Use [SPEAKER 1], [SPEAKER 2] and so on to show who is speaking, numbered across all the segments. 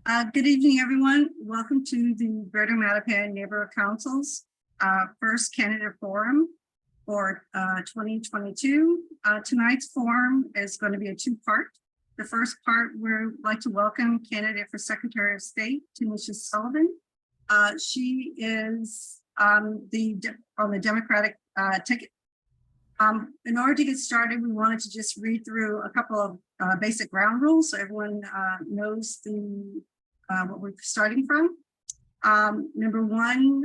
[SPEAKER 1] Good evening, everyone. Welcome to the Greater Mattapan Neighborhood Council's first candidate forum for 2022. Tonight's forum is going to be a two-part. The first part, we'd like to welcome candidate for Secretary of State, Tanisha Sullivan. She is on the Democratic ticket. In order to get started, we wanted to just read through a couple of basic ground rules so everyone knows what we're starting from. Number one,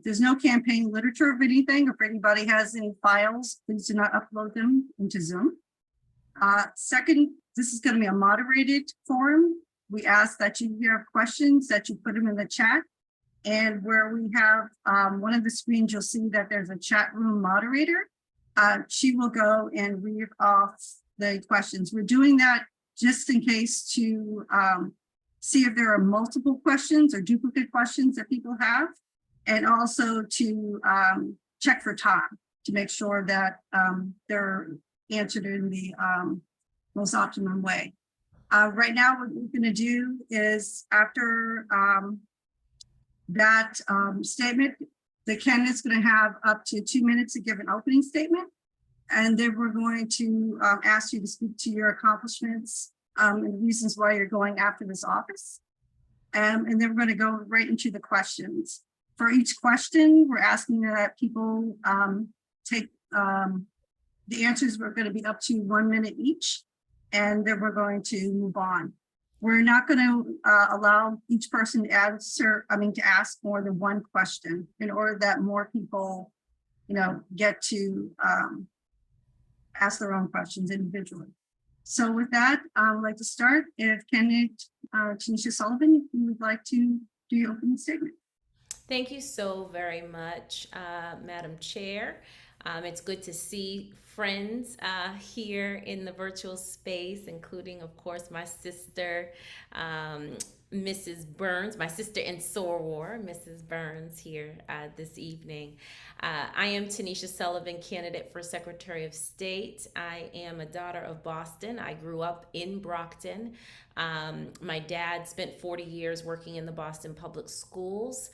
[SPEAKER 1] there's no campaign literature of anything. If anybody has any files, please do not upload them into Zoom. Second, this is going to be a moderated forum. We ask that you have questions, that you put them in the chat. And where we have one of the screens, you'll see that there's a chat room moderator. She will go and read off the questions. We're doing that just in case to see if there are multiple questions or duplicate questions that people have, and also to check for time to make sure that they're answered in the most optimum way. Right now, what we're going to do is after that statement, the candidate's going to have up to 2 minutes to give an opening statement. And then we're going to ask you to speak to your accomplishments and reasons why you're going after this office. And then we're going to go right into the questions. For each question, we're asking that people take the answers. We're going to be up to 1 minute each, and then we're going to move on. We're not going to allow each person to ask more than one question in order that more people, get to ask their own questions individually. So with that, I would like to start. If candidate Tanisha Sullivan, if you would like to do your opening statement.
[SPEAKER 2] Thank you so very much, Madam Chair. It's good to see friends here in the virtual space, including, of course, my sister, Mrs. Burns, my sister in soror, Mrs. Burns, here this evening. I am Tanisha Sullivan, candidate for Secretary of State. I am a daughter of Boston. I grew up in Brockton. My dad spent 40 years working in the Boston public schools,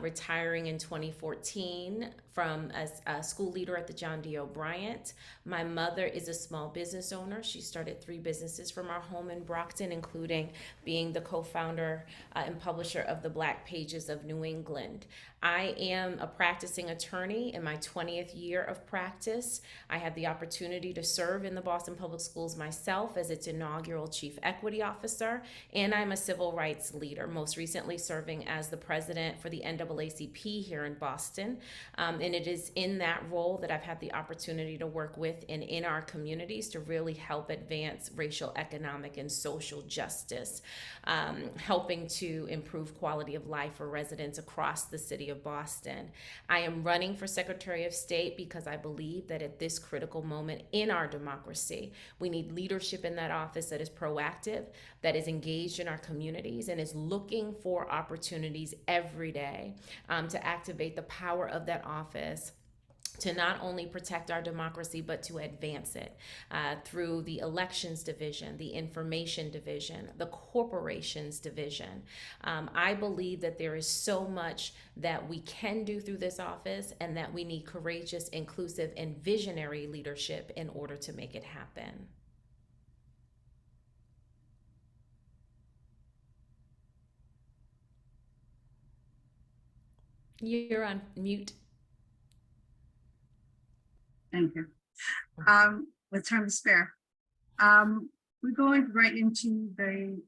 [SPEAKER 2] retiring in 2014 from a school leader at the John D. O'Brien. My mother is a small business owner. She started 3 businesses from our home in Brockton, including being the co-founder and publisher of the Black Pages of New England. I am a practicing attorney in my 20th year of practice. I had the opportunity to serve in the Boston Public Schools myself as its inaugural Chief Equity Officer, and I'm a civil rights leader, most recently serving as the president for the NAACP here in Boston. And it is in that role that I've had the opportunity to work with and in our communities to really help advance racial, economic, and social justice, helping to improve quality of life for residents across the city of Boston. I am running for Secretary of State because I believe that at this critical moment in our democracy, we need leadership in that office that is proactive, that is engaged in our communities, and is looking for opportunities every day to activate the power of that office to not only protect our democracy, but to advance it through the elections division, the information division, the corporations division. I believe that there is so much that we can do through this office, and that we need courageous, inclusive, and visionary leadership in order to make it happen. You're on mute.
[SPEAKER 1] Thank you. With time to spare, we're going right into the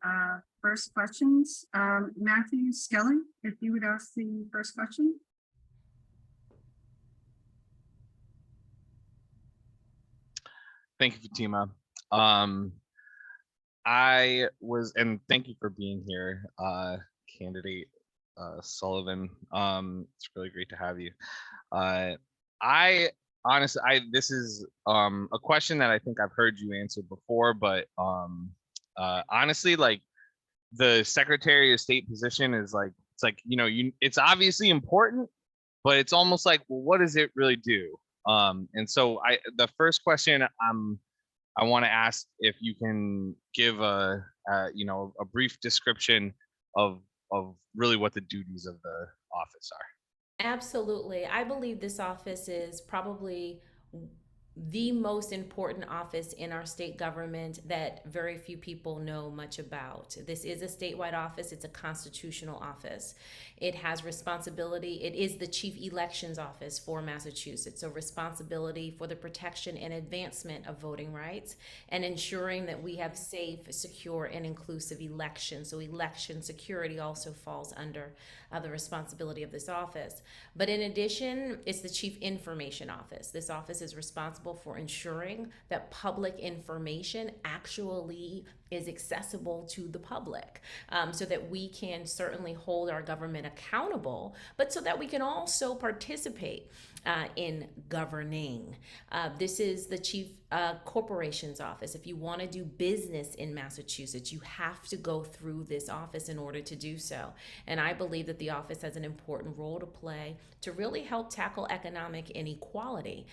[SPEAKER 1] first questions. Matthew Skelly, if you would ask the first question.
[SPEAKER 3] Thank you, Fatima. And thank you for being here, candidate Sullivan. It's really great to have you. This is a question that I think I've heard you answer before, but honestly, like, the Secretary of State position is it's obviously important, but it's almost like, well, what does it really do? And so the first question I'm I want to ask if you can give a brief description of really what the duties of the office are.
[SPEAKER 2] Absolutely. I believe this office is probably the most important office in our state government that very few people know much about. This is a statewide office, it's a constitutional office. It has responsibility, it is the chief elections office for Massachusetts, so responsibility for the protection and advancement of voting rights and ensuring that we have safe, secure, and inclusive elections. So election security also falls under the responsibility of this office. But in addition, it's the chief information office. This office is responsible for ensuring that public information actually is accessible to the public, so that we can certainly hold our government accountable, but so that we can also participate in governing. This is the chief corporations office. If you want to do business in Massachusetts, you have to go through this office in order to do so. And I believe that the office has an important role to play to really help tackle economic inequality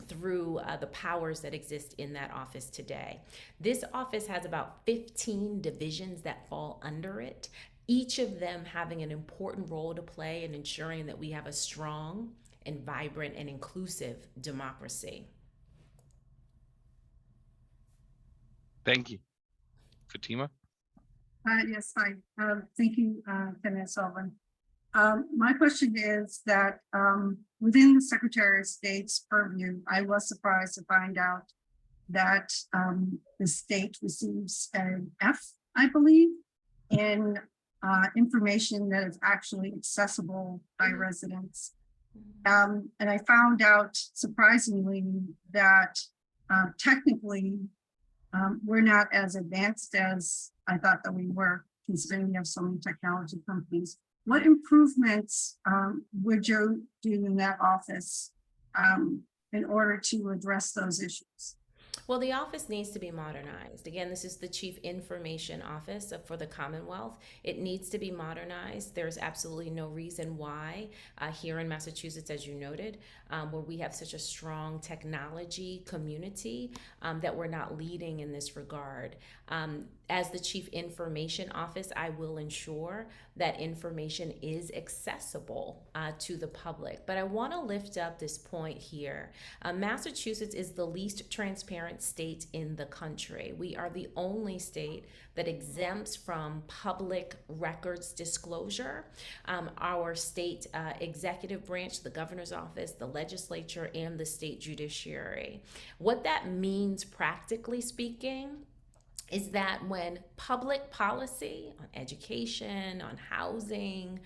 [SPEAKER 2] through the powers that exist in that office today. This office has about 15 divisions that fall under it, each of them having an important role to play in ensuring that we have a strong and vibrant and inclusive democracy.
[SPEAKER 3] Thank you. Fatima?
[SPEAKER 1] Yes, hi. Thank you, Senator Sullivan. My question is that within the Secretary of State's purview, I was surprised to find out that the state receives an F, I believe, in information that is actually accessible by residents. And I found out surprisingly that technically we're not as advanced as I thought that we were, considering we have so many technology companies. What improvements would you do in that office in order to address those issues?
[SPEAKER 2] Well, the office needs to be modernized. Again, this is the Chief Information Office for the Commonwealth. It needs to be modernized. There's absolutely no reason why here in Massachusetts, as you noted, where we have such a strong technology community, that we're not leading in this regard. As the Chief Information Office, I will ensure that information is accessible to the public. But I want to lift up this point here. Massachusetts is the least transparent state in the country. We are the only state that exempts from public records disclosure. Our state executive branch, the governor's office, the legislature, and the state judiciary. What that means, practically speaking, is that when public policy on education, on housing,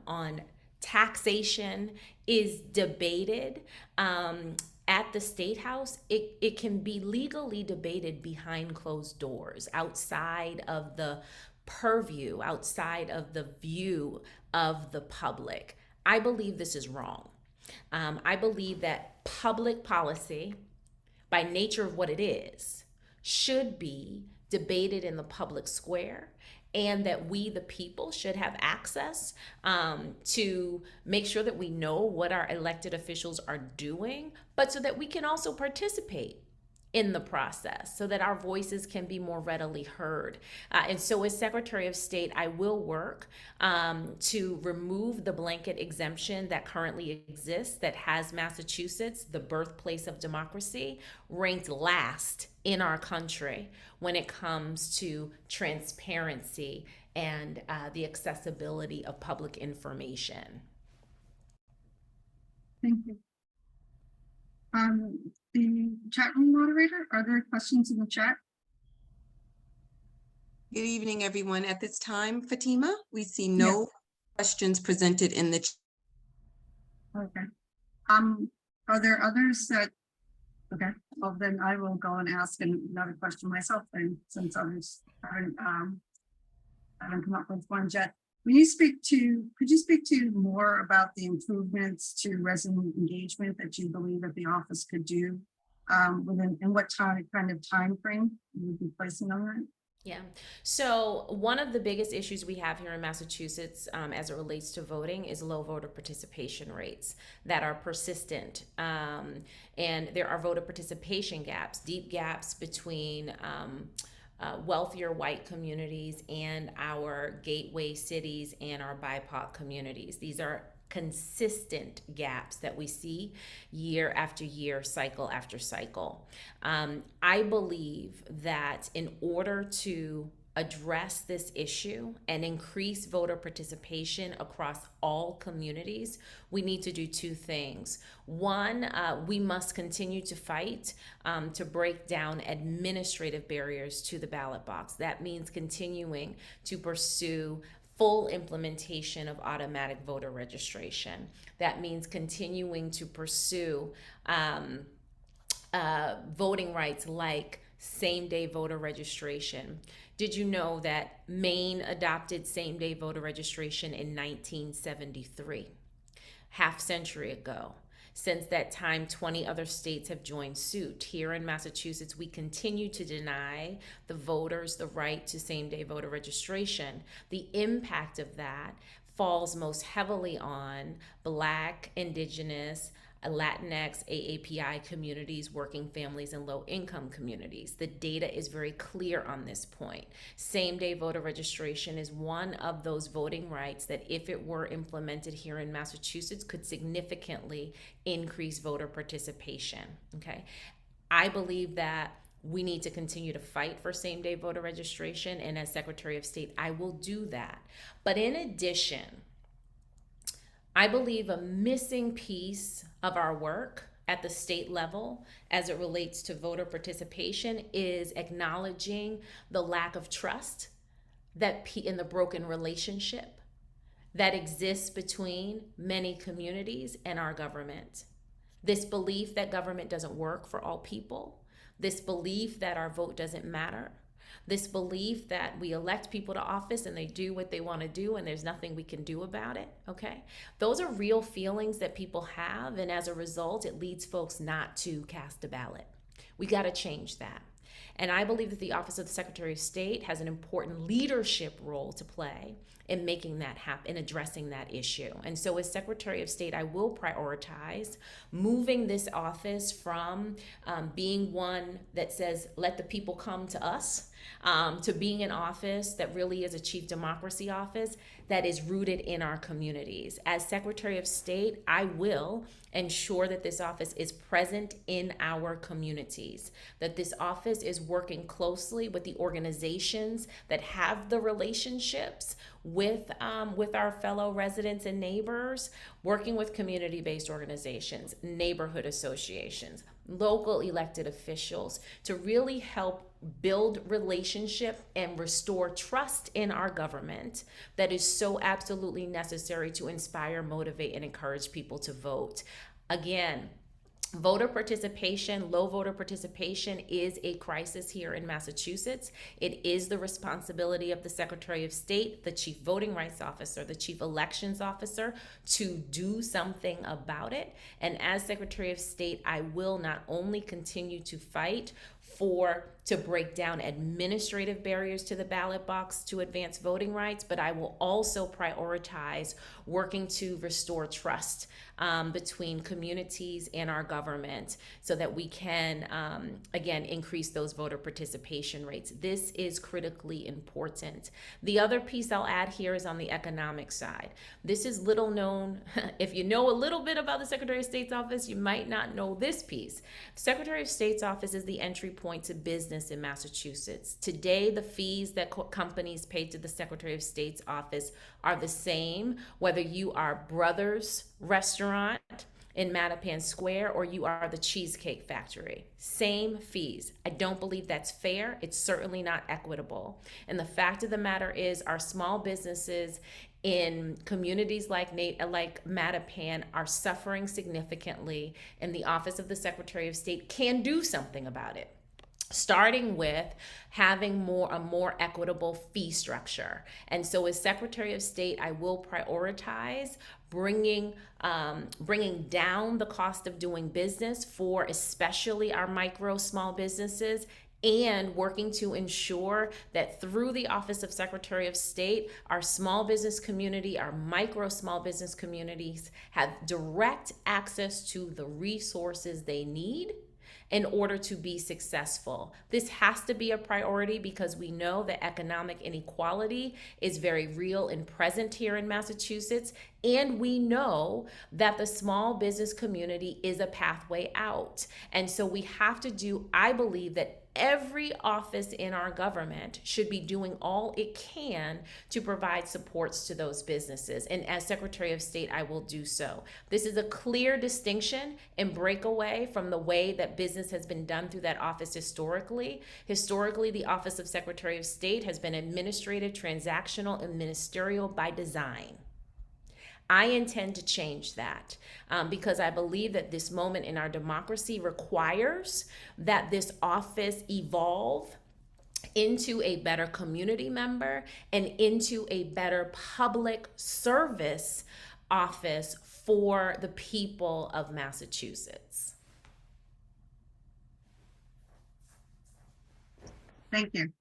[SPEAKER 2] on taxation is debated at the State House, it can be legally debated behind closed doors, outside of the purview, outside of the view of the public. I believe this is wrong. I believe that public policy, by nature of what it is, should be debated in the public square, and that we, the people, should have access to make sure that we know what our elected officials are doing, but so that we can also participate in the process so that our voices can be more readily heard. And so as Secretary of State, I will work to remove the blanket exemption that currently exists that has Massachusetts, the birthplace of democracy, ranked last in our country when it comes to transparency and the accessibility of public information.
[SPEAKER 1] Thank you. The chat room moderator, are there questions in the chat?
[SPEAKER 4] Good evening, everyone. At this time, Fatima, we see no questions presented in the chat.
[SPEAKER 1] Okay. Are there others that, okay, well then I will go and ask another question myself then, since others haven't come up with one yet. Could you speak to more about the improvements to resident engagement that you believe that the office could do within, and what kind of time frame you would be placing on that?
[SPEAKER 2] Yeah. So one of the biggest issues we have here in Massachusetts as it relates to voting is low voter participation rates that are persistent. And there are voter participation gaps, deep gaps between wealthier white communities and our gateway cities and our BIPOC communities. These are consistent gaps that we see year after year, cycle after cycle. I believe that in order to address this issue and increase voter participation across all communities, we need to do two things. One, we must continue to fight to break down administrative barriers to the ballot box. That means continuing to pursue full implementation of automatic voter registration. That means continuing to pursue voting rights like same-day voter registration. Did you know that Maine adopted same-day voter registration in 1973, half century ago? Since that time, 20 other states have joined suit. Here in Massachusetts, we continue to deny the voters the right to same-day voter registration. The impact of that falls most heavily on Black, Indigenous, Latinx, AAPI communities, working families, and low-income communities. The data is very clear on this point. Same-day voter registration is one of those voting rights that, if it were implemented here in Massachusetts, could significantly increase voter participation, okay? I believe that we need to continue to fight for same-day voter registration, and as Secretary of State, I will do that. But in addition, I believe a missing piece of our work at the state level as it relates to voter participation is acknowledging the lack of trust that in the broken relationship that exists between many communities and our government. This belief that government doesn't work for all people, this belief that our vote doesn't matter, this belief that we elect people to office and they do what they want to do and there's nothing we can do about it, okay? Those are real feelings that people have, and as a result, it leads folks not to cast a ballot. We got to change that. And I believe that the Office of the Secretary of State has an important leadership role to play in making that happen, in addressing that issue. And so as Secretary of State, I will prioritize moving this office from being one that says, let the people come to us, to being an office that really is a chief democracy office that is rooted in our communities. As Secretary of State, I will ensure that this office is present in our communities, that this office is working closely with the organizations that have the relationships with our fellow residents and neighbors, working with community-based organizations, neighborhood associations, local elected officials to really help build relationship and restore trust in our government that is so absolutely necessary to inspire, motivate, and encourage people to vote. Again, voter participation, low voter participation is a crisis here in Massachusetts. It is the responsibility of the Secretary of State, the Chief Voting Rights Officer, the Chief Elections Officer to do something about it. And as Secretary of State, I will not only continue to fight to break down administrative barriers to the ballot box to advance voting rights, but I will also prioritize working to restore trust between communities and our government so that we can, again, increase those voter participation rates. This is critically important. The other piece I'll add here is on the economic side. This is little known. If you know a little bit about the Secretary of State's office, you might not know this piece. Secretary of State's office is the entry point to business in Massachusetts. Today, the fees that companies pay to the Secretary of State's office are the same, whether you are Brothers Restaurant in Mattapan Square or you are the Cheesecake Factory. Same fees. I don't believe that's fair. It's certainly not equitable. And the fact of the matter is, our small businesses in communities like Mattapan are suffering significantly, and the Office of the Secretary of State can do something about it, starting with having a more equitable fee structure. And so as Secretary of State, I will prioritize bringing down the cost of doing business for especially our micro small businesses and working to ensure that through the Office of Secretary of State, our small business community, our micro small business communities have direct access to the resources they need in order to be successful. This has to be a priority because we know that economic inequality is very real and present here in Massachusetts. And we know that the small business community is a pathway out. And so we have to do, I believe that every office in our government should be doing all it can to provide supports to those businesses. And as Secretary of State, I will do so. This is a clear distinction and breakaway from the way that business has been done through that office historically. Historically, the Office of Secretary of State has been administrative, transactional, and ministerial by design. I intend to change that because I believe that this moment in our democracy requires that this office evolve into a better community member and into a better public service office for the people of Massachusetts.
[SPEAKER 1] Thank you.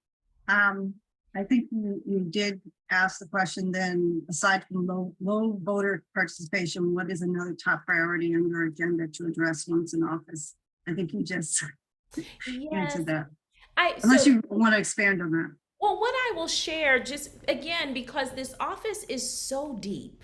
[SPEAKER 1] I think you did ask the question then, aside from low voter participation, what is another top priority on your agenda to address once in office? I think you just answered that. Unless you want to expand on that.
[SPEAKER 2] Well, what I will share, just again, because this office is so deep,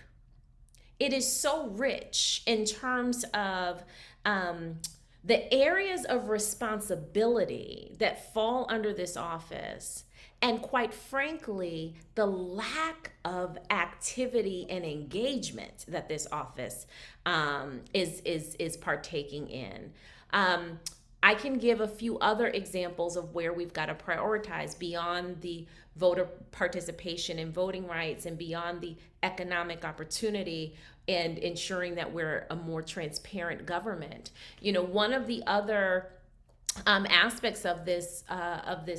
[SPEAKER 2] it is so rich in terms of the areas of responsibility that fall under this office. And quite frankly, the lack of activity and engagement that this office is partaking in. I can give a few other examples of where we've got to prioritize beyond the voter participation and voting rights and beyond the economic opportunity and ensuring that we're a more transparent government. You know, one of the other aspects of this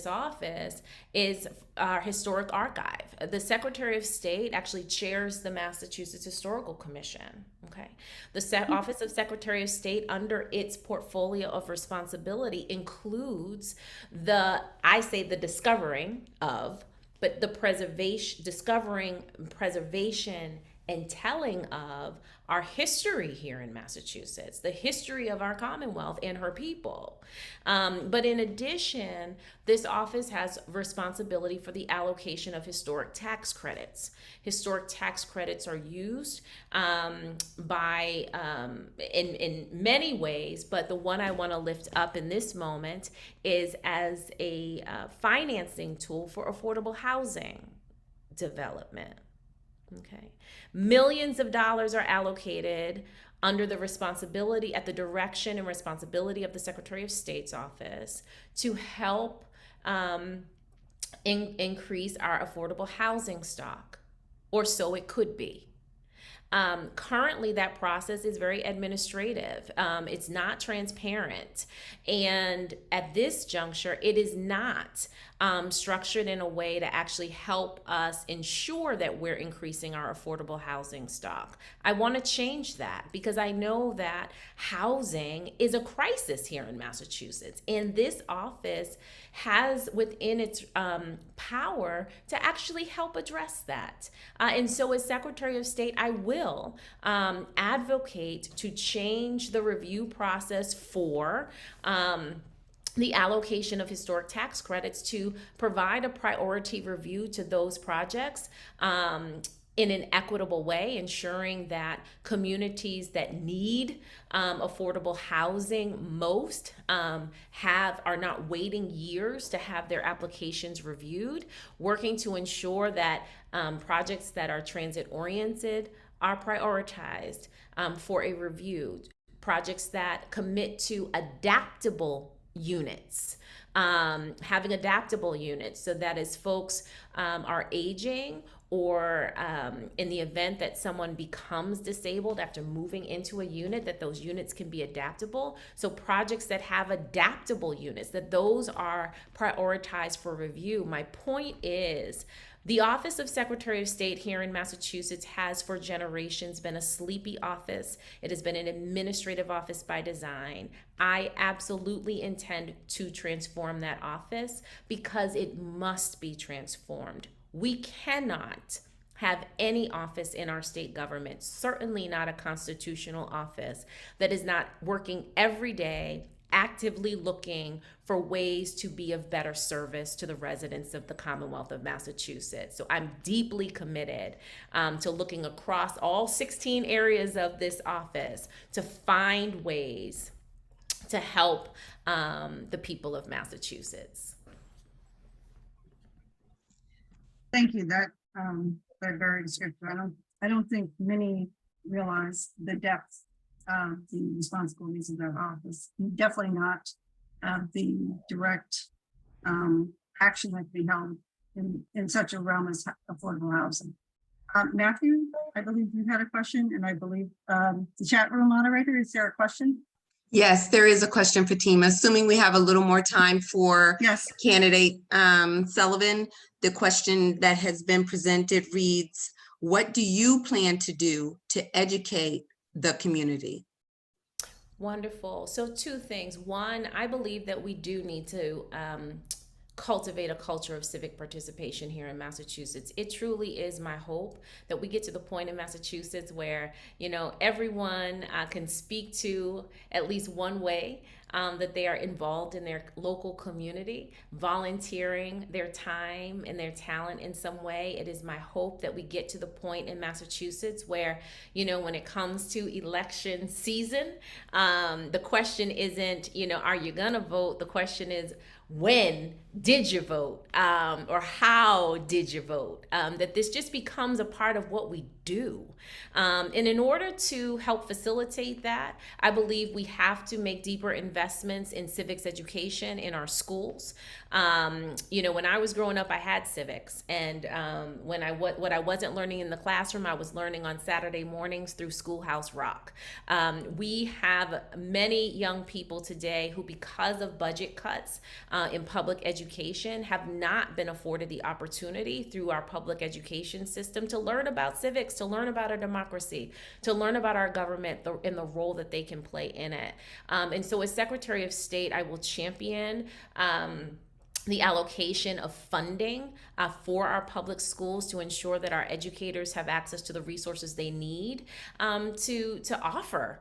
[SPEAKER 2] office is our historic archive. The Secretary of State actually chairs the Massachusetts Historical Commission. Okay, the Office of Secretary of State, under its portfolio of responsibility, includes the discovering of, but the discovering, preservation, and telling of our history here in Massachusetts, the history of our Commonwealth and her people. But in addition, this office has responsibility for the allocation of historic tax credits. Historic tax credits are used in many ways, but the one I want to lift up in this moment is as a financing tool for affordable housing development. Okay. Millions of dollars are allocated under the responsibility, at the direction and responsibility of the Secretary of State's office to help increase our affordable housing stock, or so it could be. Currently, that process is very administrative. It's not transparent. And at this juncture, it is not structured in a way to actually help us ensure that we're increasing our affordable housing stock. I want to change that because I know that housing is a crisis here in Massachusetts. And this office has within its power to actually help address that. And so as Secretary of State, I will advocate to change the review process for the allocation of historic tax credits to provide a priority review to those projects in an equitable way, ensuring that communities that need affordable housing most are not waiting years to have their applications reviewed, working to ensure that projects that are transit oriented are prioritized for a review, projects that commit to adaptable units, having adaptable units so that as folks are aging or in the event that someone becomes disabled after moving into a unit, that those units can be adaptable. So projects that have adaptable units, that those are prioritized for review. My point is, the Office of Secretary of State here in Massachusetts has for generations been a sleepy office. It has been an administrative office by design. I absolutely intend to transform transform that office because it must be transformed. We cannot have any office in our state government, certainly not a constitutional office, that is not working every day, actively looking for ways to be of better service to the residents of the Commonwealth of Massachusetts. So I'm deeply committed to looking across all 16 areas of this office to find ways to help the people of Massachusetts.
[SPEAKER 1] Thank you. That very descriptive. I don't think many realize the depth of the responsibilities of their office. Definitely not the direct action that can be held in such a realm as affordable housing. Matthew, I believe you had a question, and I believe the chat room moderator, is there a question?
[SPEAKER 4] Yes, there is a question, Fatima. Assuming we have a little more time for
[SPEAKER 1] Yes.
[SPEAKER 4] candidate Sullivan, the question that has been presented reads, what do you plan to do to educate the community?
[SPEAKER 2] Wonderful. So two things. One, I believe that we do need to cultivate a culture of civic participation here in Massachusetts. It truly is my hope that we get to the point in Massachusetts where, you know, everyone can speak to at least one way that they are involved in their local community, volunteering their time and their talent in some way. It is my hope that we get to the point in Massachusetts where, you know, when it comes to election season, the question isn't, you know, are you gonna vote? The question is, when did you vote, or how did you vote? That this just becomes a part of what we do. And in order to help facilitate that, I believe we have to make deeper investments in civics education in our schools. You know, when I was growing up, I had civics, and what I wasn't learning in the classroom, I was learning on Saturday mornings through Schoolhouse Rock. We have many young people today who, because of budget cuts in public education, have not been afforded the opportunity through our public education system to learn about civics, to learn about our democracy, to learn about our government and the role that they can play in it. And so as Secretary of State, I will champion the allocation of funding for our public schools to ensure that our educators have access to the resources they need to offer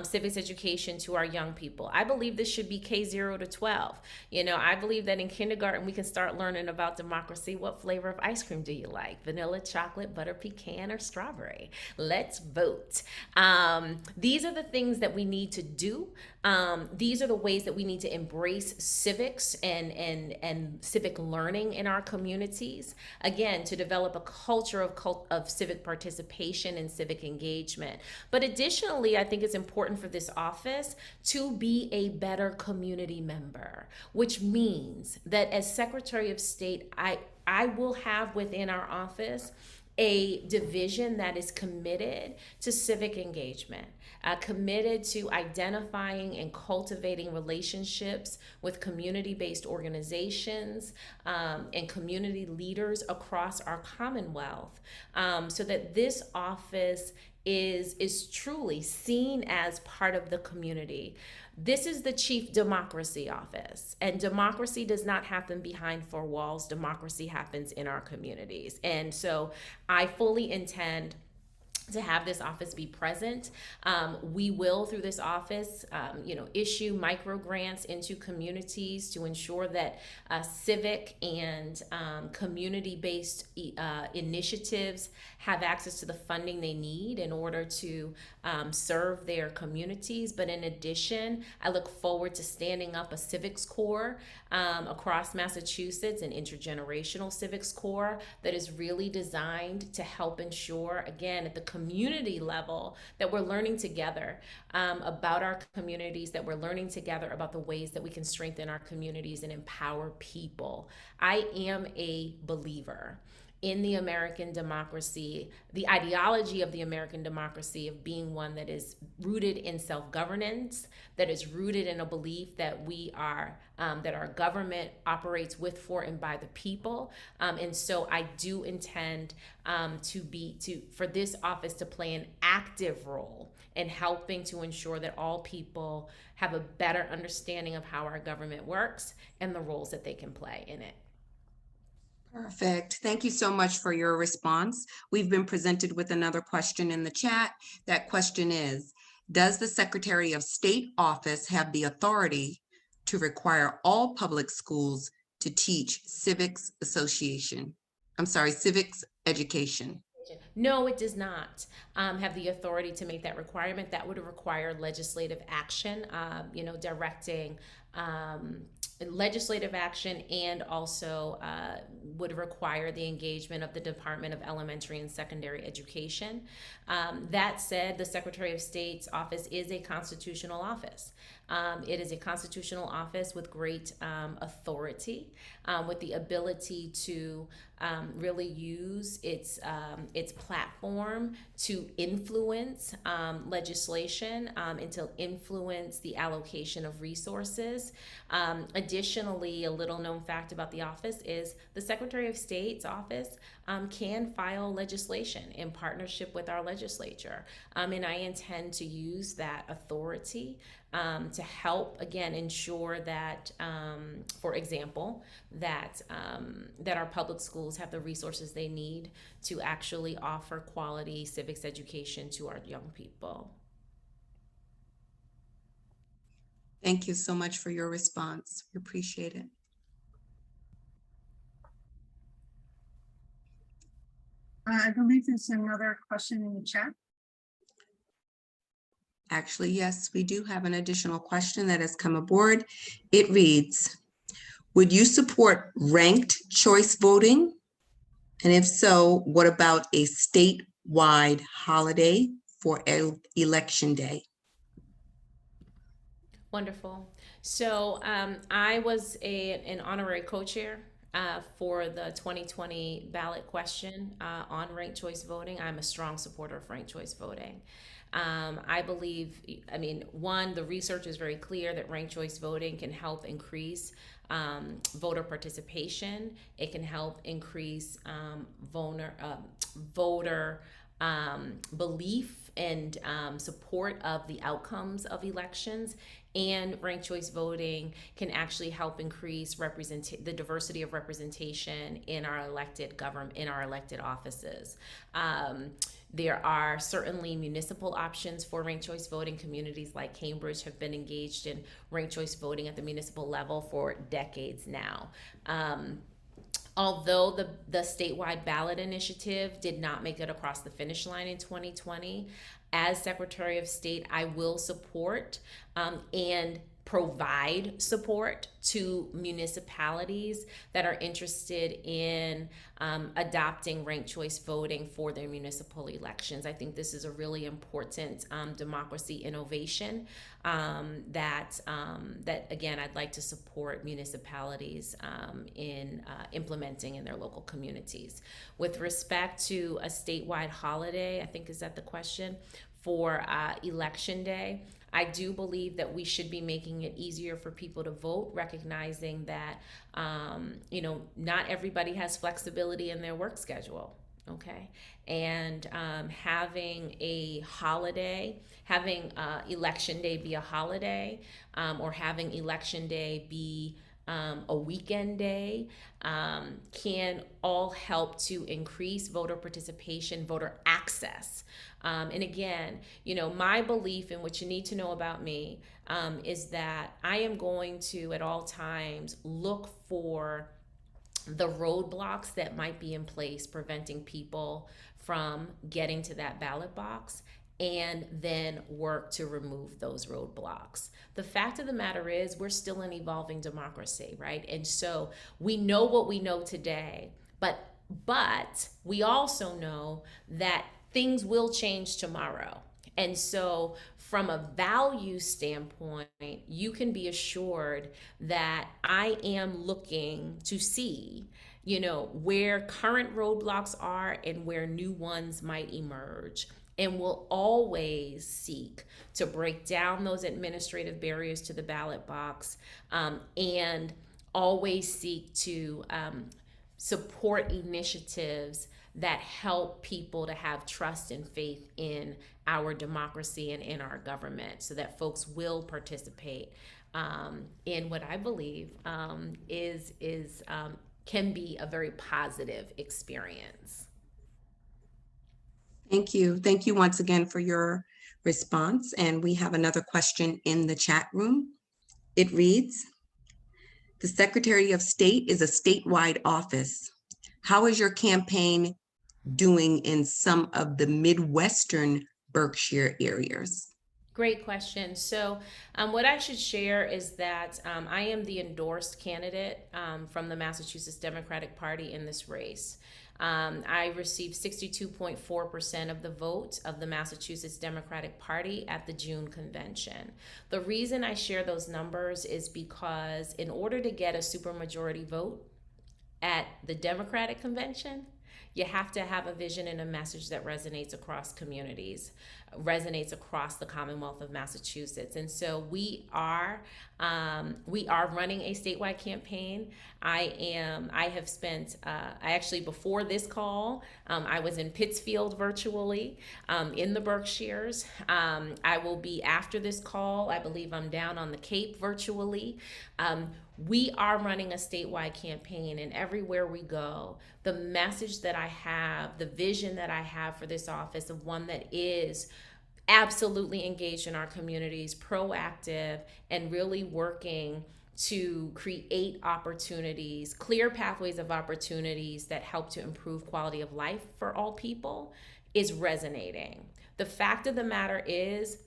[SPEAKER 2] civics education to our young people. I believe this should be K0 to 12. You know, I believe that in kindergarten we can start learning about democracy. What flavor of ice cream do you like? Vanilla, chocolate, butter, pecan, or strawberry? Let's vote. These are the things that we need to do. These are the ways that we need to embrace civics and civic learning in our communities. Again, to develop a culture of civic participation and civic engagement. But additionally, I think it's important for this office to be a better community member, which means that as Secretary of State, I will have within our office a division that is committed to civic engagement, committed to identifying and cultivating relationships with community-based organizations and community leaders across our Commonwealth, so that this office is truly seen as part of the community. This is the chief democracy office, and democracy does not happen behind four walls. Democracy happens in our communities. And so I fully intend to have this office be present. We will, through this office, issue micro grants into communities to ensure that civic and community-based initiatives have access to the funding they need in order to serve their communities. But in addition, I look forward to standing up a civics corps across Massachusetts, an intergenerational civics corps that is really designed to help ensure, again, at the community level, that we're learning together about our communities, that we're learning together about the ways that we can strengthen our communities and empower people. I am a believer in the American democracy, the ideology of the American democracy of being one that is rooted in self-governance, that is rooted in a belief that we are, that our government operates with, for, and by the people. And so I do intend for this office to play an active role in helping to ensure that all people have a better understanding of how our government works and the roles that they can play in it.
[SPEAKER 4] Perfect. Thank you so much for your response. We've been presented with another question in the chat. That question is, does the Secretary of State office have the authority to require all public schools to teach civics education?
[SPEAKER 2] No, it does not have the authority to make that requirement. That would require legislative action, directing legislative action, and also would require the engagement of the Department of Elementary and Secondary Education. That said, the Secretary of State's office is a constitutional office. It is a constitutional office with great authority, with the ability to really use its platform to influence legislation and to influence the allocation of resources. Additionally, a little known fact about the office is the Secretary of State's office can file legislation in partnership with our legislature. And I intend to use that authority to help, again, ensure that, for example, that our public schools have the resources they need to actually offer quality civics education to our young people.
[SPEAKER 4] Thank you so much for your response. We appreciate it.
[SPEAKER 1] I believe there's another question in the chat.
[SPEAKER 4] Actually, yes, we do have an additional question that has come aboard. It reads, would you support ranked choice voting? And if so, what about a statewide holiday for election day?
[SPEAKER 2] Wonderful. So I was an honorary co-chair for the 2020 ballot question on ranked choice voting. I'm a strong supporter of ranked choice voting. I believe, one, the research is very clear that ranked choice voting can help increase voter participation. It can help increase voter belief and support of the outcomes of elections. And ranked choice voting can actually help increase the diversity of representation in our elected government, in our elected offices. There are certainly municipal options for ranked choice voting. Communities like Cambridge have been engaged in ranked choice voting at the municipal level for decades now. Although the statewide ballot initiative did not make it across the finish line in 2020, as Secretary of State, I will support and provide support to municipalities that are interested in adopting ranked choice voting for their municipal elections. I think this is a really important democracy innovation that again, I'd like to support municipalities in implementing in their local communities. With respect to a statewide holiday, I think is that the question, for Election Day, I do believe that we should be making it easier for people to vote, recognizing that, not everybody has flexibility in their work schedule, okay? And having a holiday, having Election Day be a holiday, or having Election Day be a weekend day, can all help to increase voter participation, voter access. And again, my belief, and what you need to know about me, is that I am going to, at all times, look for the roadblocks that might be in place preventing people from getting to that ballot box, and then work to remove those roadblocks. The fact of the matter is, we're still an evolving democracy, right? And so we know what we know today, but we also know that things will change tomorrow. And so from a value standpoint, you can be assured that I am looking to see, where current roadblocks are and where new ones might emerge. And will always seek to break down those administrative barriers to the ballot box, and always seek to support initiatives that help people to have trust and faith in our democracy and in our government, so that folks will participate in what I believe is can be a very positive experience.
[SPEAKER 4] Thank you. Thank you once again for your response. And we have another question in the chat room. It reads, the Secretary of State is a statewide office. How is your campaign doing in some of the Midwestern Berkshire areas?
[SPEAKER 2] Great question. So what I should share is that I am the endorsed candidate from the Massachusetts Democratic Party in this race. I received 62.4% of the vote of the Massachusetts Democratic Party at the June convention. The reason I share those numbers is because in order to get a supermajority vote at the Democratic convention, you have to have a vision and a message that resonates across communities, resonates across the Commonwealth of Massachusetts. And so we are running a statewide campaign. I have spent, before this call, I was in Pittsfield virtually, in the Berkshires. I will be after this call. I believe I'm down on the Cape virtually. We are running a statewide campaign, and everywhere we go, the message that I have, the vision that I have for this office of one that is absolutely engaged in our communities, proactive, and really working to create opportunities, clear pathways of opportunities that help to improve quality of life for all people, is resonating. The fact of the matter is,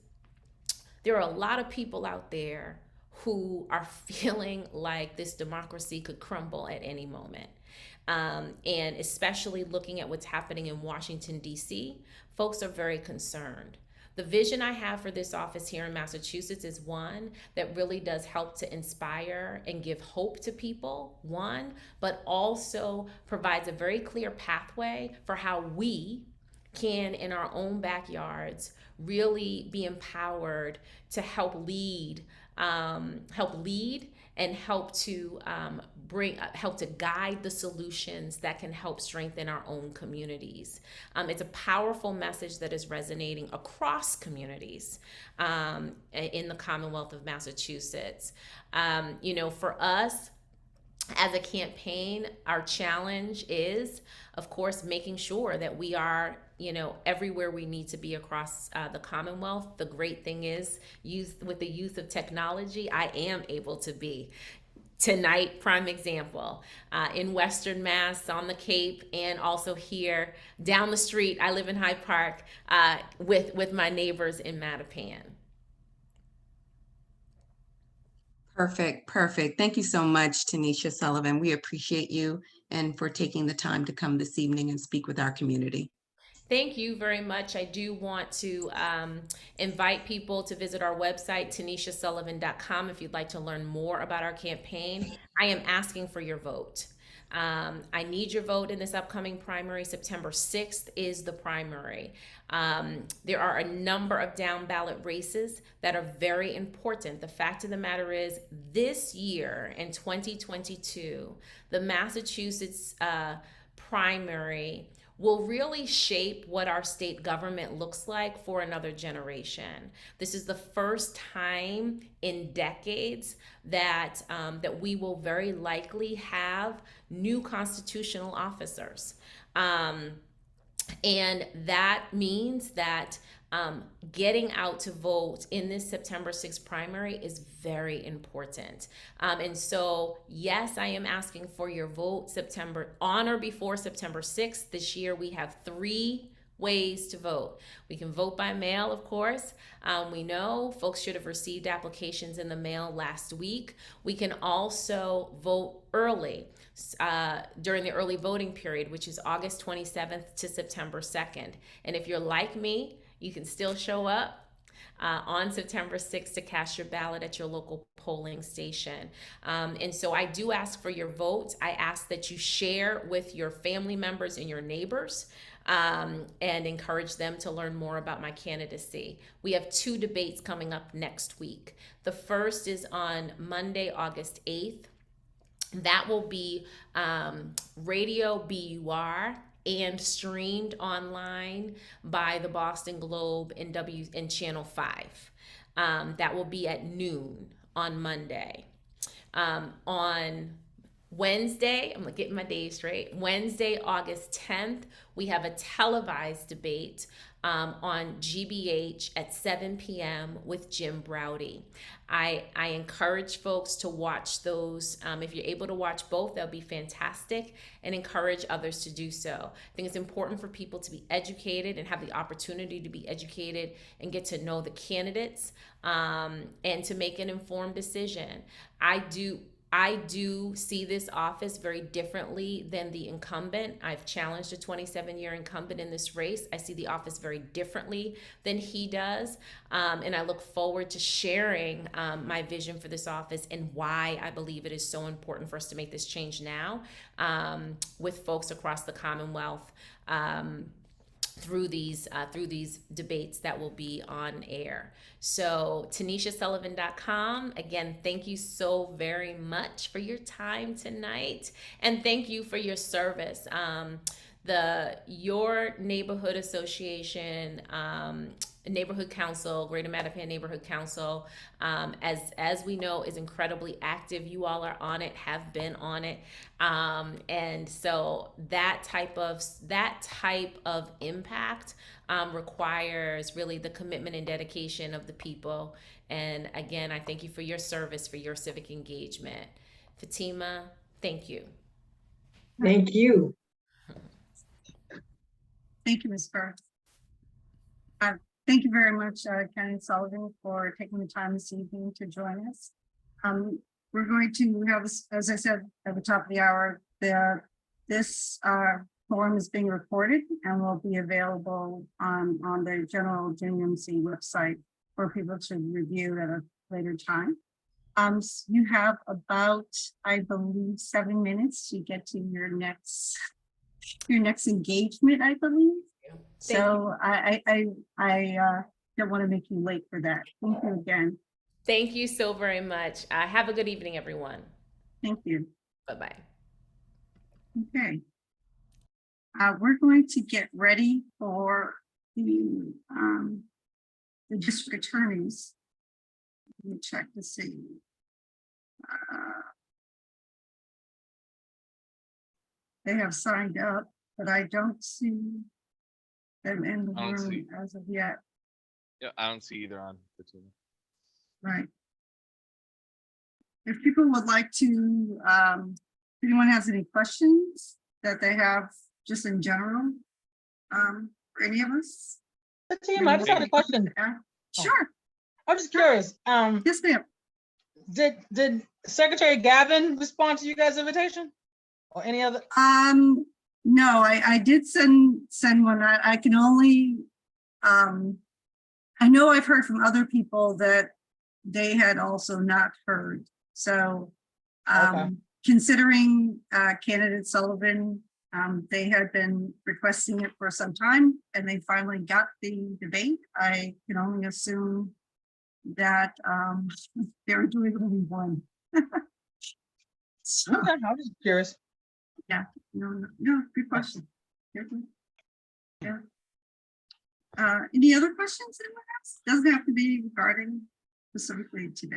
[SPEAKER 2] there are a lot of people out there who are feeling like this democracy could crumble at any moment. And especially looking at what's happening in Washington, D.C., folks are very concerned. The vision I have for this office here in Massachusetts is one that really does help to inspire and give hope to people, one, but also provides a very clear pathway for how we can, in our own backyards, really be empowered to help lead and help to guide the solutions that can help strengthen our own communities. It's a powerful message that is resonating across communities in the Commonwealth of Massachusetts. For us, as a campaign, our challenge is, of course, making sure that we are, everywhere we need to be across the Commonwealth. The great thing is, with the use of technology, I am able to be. Tonight, prime example, in Western Mass, on the Cape, and also here down the street. I live in Hyde Park with my neighbors in Mattapan.
[SPEAKER 4] Perfect. Thank you so much, Tanisha Sullivan. We appreciate you and for taking the time to come this evening and speak with our community.
[SPEAKER 2] Thank you very much. I do want to invite people to visit our website, tanishasullivan.com, if you'd like to learn more about our campaign. I am asking for your vote. I need your vote in this upcoming primary. September 6th is the primary. There are a number of down ballot races that are very important. The fact of the matter is, this year in 2022, the Massachusetts primary will really shape what our state government looks like for another generation. This is the first time in decades that we will very likely have new constitutional officers. And that means that getting out to vote in this September 6th primary is very important. And so, yes, I am asking for your vote on or before September 6th. This year, we have 3 ways to vote. We can vote by mail, of course. We know folks should have received applications in the mail last week. We can also vote early during the early voting period, which is August 27th to September 2nd. And if you're like me, you can still show up. on September 6th to cast your ballot at your local polling station. And so I do ask for your vote. I ask that you share with your family members and your neighbors, and encourage them to learn more about my candidacy. We have 2 debates coming up next week. The first is on Monday, August 8th. That will be radio BUR and streamed online by the Boston Globe and Channel 5. That will be at noon on Monday. On Wednesday, I'm getting my days straight. Wednesday, August 10th, we have a televised debate on GBH at 7 p.m. with Jim Browdy. I encourage folks to watch those. If you're able to watch both, that'll be fantastic, and encourage others to do so. I think it's important for people to be educated and have the opportunity to be educated and get to know the candidates, and to make an informed decision. I do see this office very differently than the incumbent. I've challenged a 27-year incumbent in this race. I see the office very differently than he does. And I look forward to sharing my vision for this office and why I believe it is so important for us to make this change now, with folks across the Commonwealth, through these debates that will be on air. So TanishaSullivan.com. Again, thank you so very much for your time tonight, and thank you for your service. Your neighborhood association, Neighborhood Council, Greater Mattapan Neighborhood Council, as we know, is incredibly active. You all are on it, have been on it, and so that type of impact requires really the commitment and dedication of the people. And again, I thank you for your service, for your civic engagement. Fatima, thank you.
[SPEAKER 5] Thank you.
[SPEAKER 1] Thank you, Ms. Burr. Thank you very much, Kenneth Sullivan, for taking the time this evening to join us. We're going to have, as I said at the top of the hour, this forum is being recorded and will be available on the general GMNC website for people to review at a later time. You have about, I believe, 7 minutes to get to your next engagement, I believe. So I don't want to make you late for that. Thank you again.
[SPEAKER 2] Thank you so very much. Have a good evening, everyone.
[SPEAKER 1] Thank you.
[SPEAKER 2] Bye-bye.
[SPEAKER 1] Okay. We're going to get ready for the district attorneys. Let me check to see. They have signed up, but I don't see them in the room as of yet.
[SPEAKER 3] Yeah, I don't see either on the team.
[SPEAKER 1] Right. If people would like to, if anyone has any questions that they have just in general, for any of us?
[SPEAKER 5] Fatima, I just had a question.
[SPEAKER 1] Sure.
[SPEAKER 5] I'm just curious.
[SPEAKER 1] Yes, ma'am.
[SPEAKER 5] Did Secretary Gavin respond to you guys' invitation? Or any other?
[SPEAKER 1] No, I did send one. I can only, I know I've heard from other people that they had also not heard. So considering candidate Sullivan, they had been requesting it for some time and they finally got the debate. I can only assume that they were doing only one. So,
[SPEAKER 5] Okay, I was just curious.
[SPEAKER 1] yeah, no, good question. Yeah. Any other questions anyone has? Doesn't have to be regarding specifically today.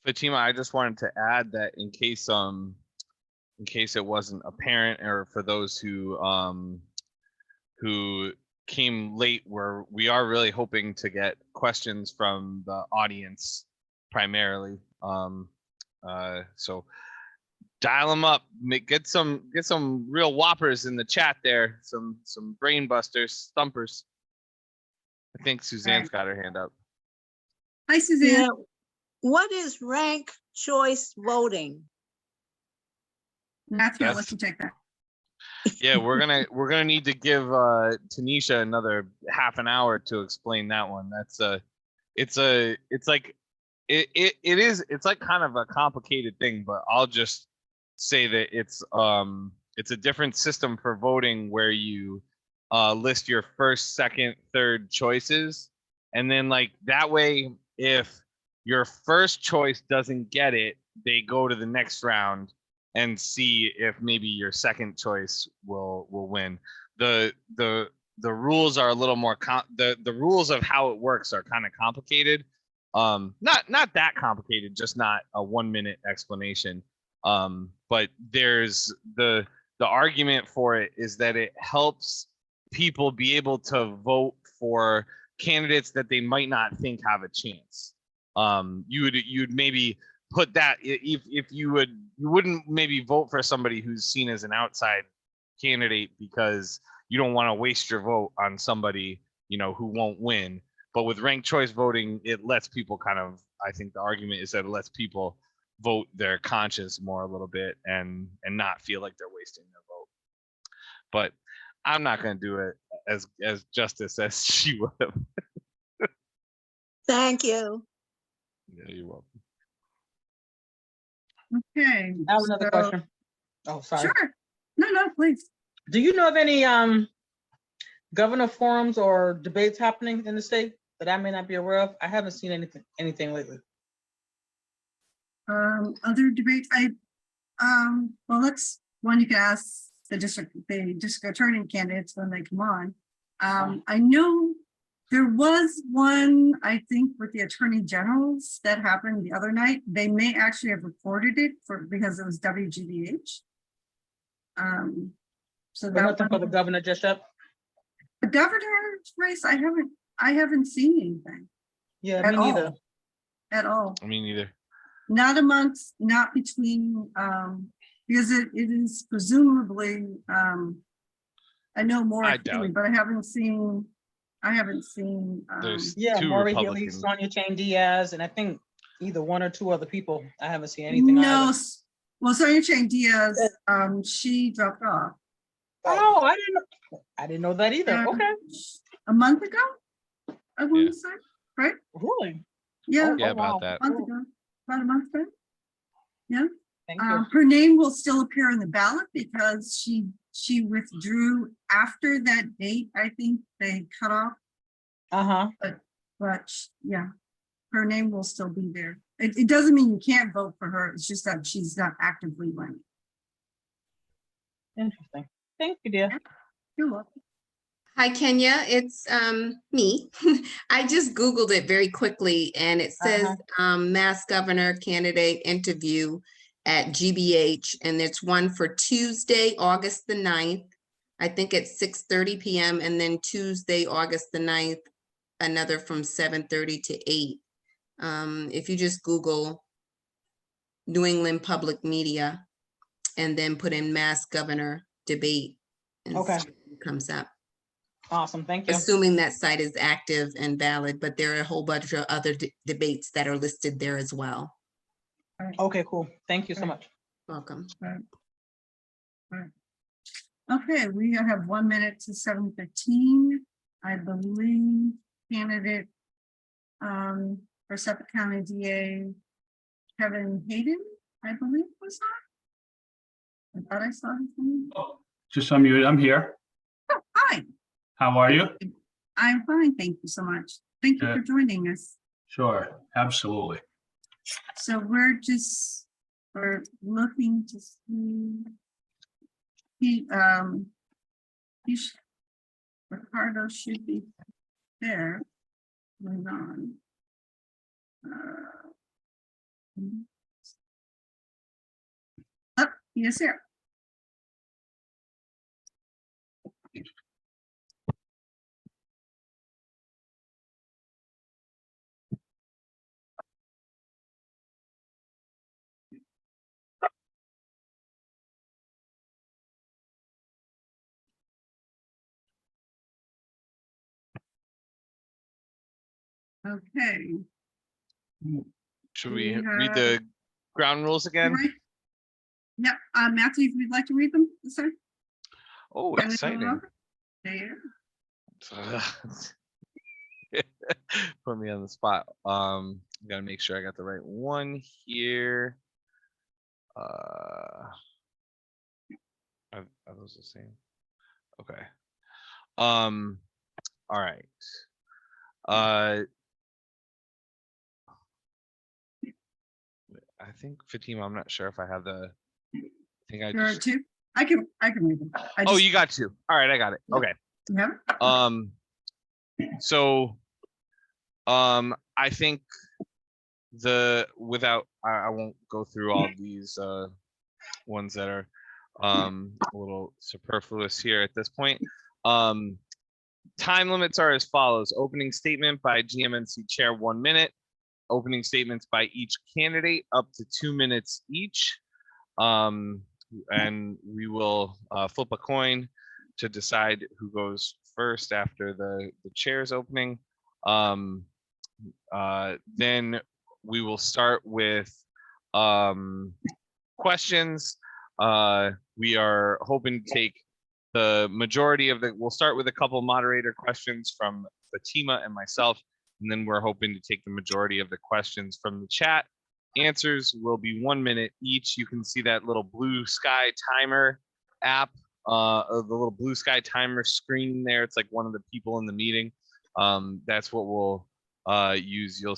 [SPEAKER 3] Fatima, I just wanted to add that in case it wasn't apparent, or for those who came late, we are really hoping to get questions from the audience primarily. So dial them up, get some real whoppers in the chat there, some brain busters, thumpers. I think Suzanne's got her hand up.
[SPEAKER 1] Hi, Suzanne.
[SPEAKER 6] Yeah. What is rank choice voting?
[SPEAKER 1] Matthew, I'll let you take that.
[SPEAKER 3] Yeah, we're gonna need to give Tanisha another half an hour to explain that one. It's like it's like kind of a complicated thing, but I'll just say that it's a different system for voting where you list your first, second, third choices, and then like that way, if your first choice doesn't get it, they go to the next round and see if maybe your second choice will win. The rules are a little more the rules of how it works are kind of complicated. Not that complicated, just not a 1 minute explanation. But there's the argument for it is that it helps people be able to vote for candidates that they might not think have a chance. You'd maybe put that if you wouldn't maybe vote for somebody who's seen as an outside candidate because you don't want to waste your vote on somebody, you know, who won't win. But with ranked choice voting, it lets people kind of, I think the argument is that it lets people vote their conscience more a little bit and not feel like they're wasting their vote. But I'm not going to do it as justice as she would have.
[SPEAKER 6] Thank you.
[SPEAKER 3] Yeah, you're welcome.
[SPEAKER 1] Okay.
[SPEAKER 5] I have another
[SPEAKER 1] so-
[SPEAKER 5] question. Oh, sorry.
[SPEAKER 1] Sure. No, please.
[SPEAKER 5] Do you know of any governor forums or debates happening in the state that I may not be aware of? I haven't seen anything lately.
[SPEAKER 1] Other debates, well, that's one you can ask the district attorney candidates when they come on. I know there was one, I think, with the attorney generals that happened the other night. They may actually have reported it because it was WGBH. So
[SPEAKER 5] But
[SPEAKER 1] that
[SPEAKER 5] nothing for the
[SPEAKER 1] one,
[SPEAKER 5] governor just yet?
[SPEAKER 1] the governor's race, I haven't seen anything
[SPEAKER 5] Yeah,
[SPEAKER 1] at
[SPEAKER 5] me
[SPEAKER 1] all.
[SPEAKER 5] neither.
[SPEAKER 1] At all.
[SPEAKER 3] I mean, neither.
[SPEAKER 1] Not between, because it is presumably, I know more,
[SPEAKER 3] I doubt it.
[SPEAKER 1] but I haven't seen.
[SPEAKER 3] There's
[SPEAKER 5] Yeah,
[SPEAKER 3] two
[SPEAKER 5] Maury Healy,
[SPEAKER 3] Republicans.
[SPEAKER 5] Sonia Chang Diaz, and I think either one or two other people. I haven't seen anything
[SPEAKER 1] No,
[SPEAKER 5] either.
[SPEAKER 1] well, Sonia Chang Diaz, she dropped off.
[SPEAKER 5] Oh, I didn't know that either.
[SPEAKER 1] Yeah.
[SPEAKER 5] Okay,
[SPEAKER 1] A month ago, I want
[SPEAKER 3] Yeah.
[SPEAKER 1] to say, right?
[SPEAKER 5] really?
[SPEAKER 1] Yeah,
[SPEAKER 3] Yeah,
[SPEAKER 5] Oh, wow.
[SPEAKER 3] about that.
[SPEAKER 1] a month ago, about a month ago. Yeah.
[SPEAKER 5] Thank you.
[SPEAKER 1] Her name will still appear in the ballot because she withdrew after that date. I think they cut off,
[SPEAKER 5] Uh-huh.
[SPEAKER 1] but yeah, her name will still be there. It doesn't mean you can't vote for her. It's just that she's not actively running.
[SPEAKER 5] Interesting. Thank you, dear.
[SPEAKER 1] You're welcome.
[SPEAKER 4] Hi, Kenya. It's me. I just Googled it very quickly and it says Mass Governor candidate interview at GBH, and it's one for Tuesday, August the 9th. I think it's 6:30 p.m. and then Tuesday, August the 9th, another from 7:30 to 8. If you just Google New England Public Media and then put in Mass Governor debate and
[SPEAKER 5] Okay.
[SPEAKER 4] see what comes up.
[SPEAKER 5] Awesome. Thank you.
[SPEAKER 4] Assuming that site is active and valid, but there are a whole bunch of other debates that are listed there as well.
[SPEAKER 5] Okay, cool. Thank you so much.
[SPEAKER 4] Welcome.
[SPEAKER 1] Okay, we have 1 minute to 7:15. I believe candidate for Suffolk County DA Kevin Hayden, I believe was that. I thought I saw his name.
[SPEAKER 7] Just unmuted. I'm here.
[SPEAKER 1] Oh, hi.
[SPEAKER 7] How are you?
[SPEAKER 1] I'm fine, thank you so much. Thank you for
[SPEAKER 7] Good.
[SPEAKER 1] joining us.
[SPEAKER 7] Sure, absolutely.
[SPEAKER 1] So we're looking to see. Ricardo should be there. Moving on. Oh, he is here. Okay.
[SPEAKER 3] Should we
[SPEAKER 1] We
[SPEAKER 3] read the ground rules again?
[SPEAKER 1] Right. Yeah, Matthew, if you'd like to read them, sir.
[SPEAKER 3] Oh,
[SPEAKER 1] And
[SPEAKER 3] exciting.
[SPEAKER 1] there.
[SPEAKER 3] Put me on the spot. Gotta make sure I got the right one here. Are those the same? Okay. All right. I think Fatima, I'm not sure if I have the. I think I
[SPEAKER 1] There are
[SPEAKER 3] just.
[SPEAKER 1] two. I can read them.
[SPEAKER 3] Oh, you got two. All right, I got it. Okay.
[SPEAKER 1] Yeah.
[SPEAKER 3] So, I think I won't go through all these ones that are a little superfluous here at this point. Time limits are as follows: opening statement by GMNC chair, 1 minute. Opening statements by each candidate up to 2 minutes each. And we will flip a coin to decide who goes first after the chair's opening. Then we will start with questions. We are hoping to take the majority of we'll start with a couple moderator questions from Fatima and myself, and then we're hoping to take the majority of the questions from the chat. Answers will be 1 minute each. You can see that little blue sky timer app, the little blue sky timer screen there. It's like one of the people in the meeting. That's what we'll use. You'll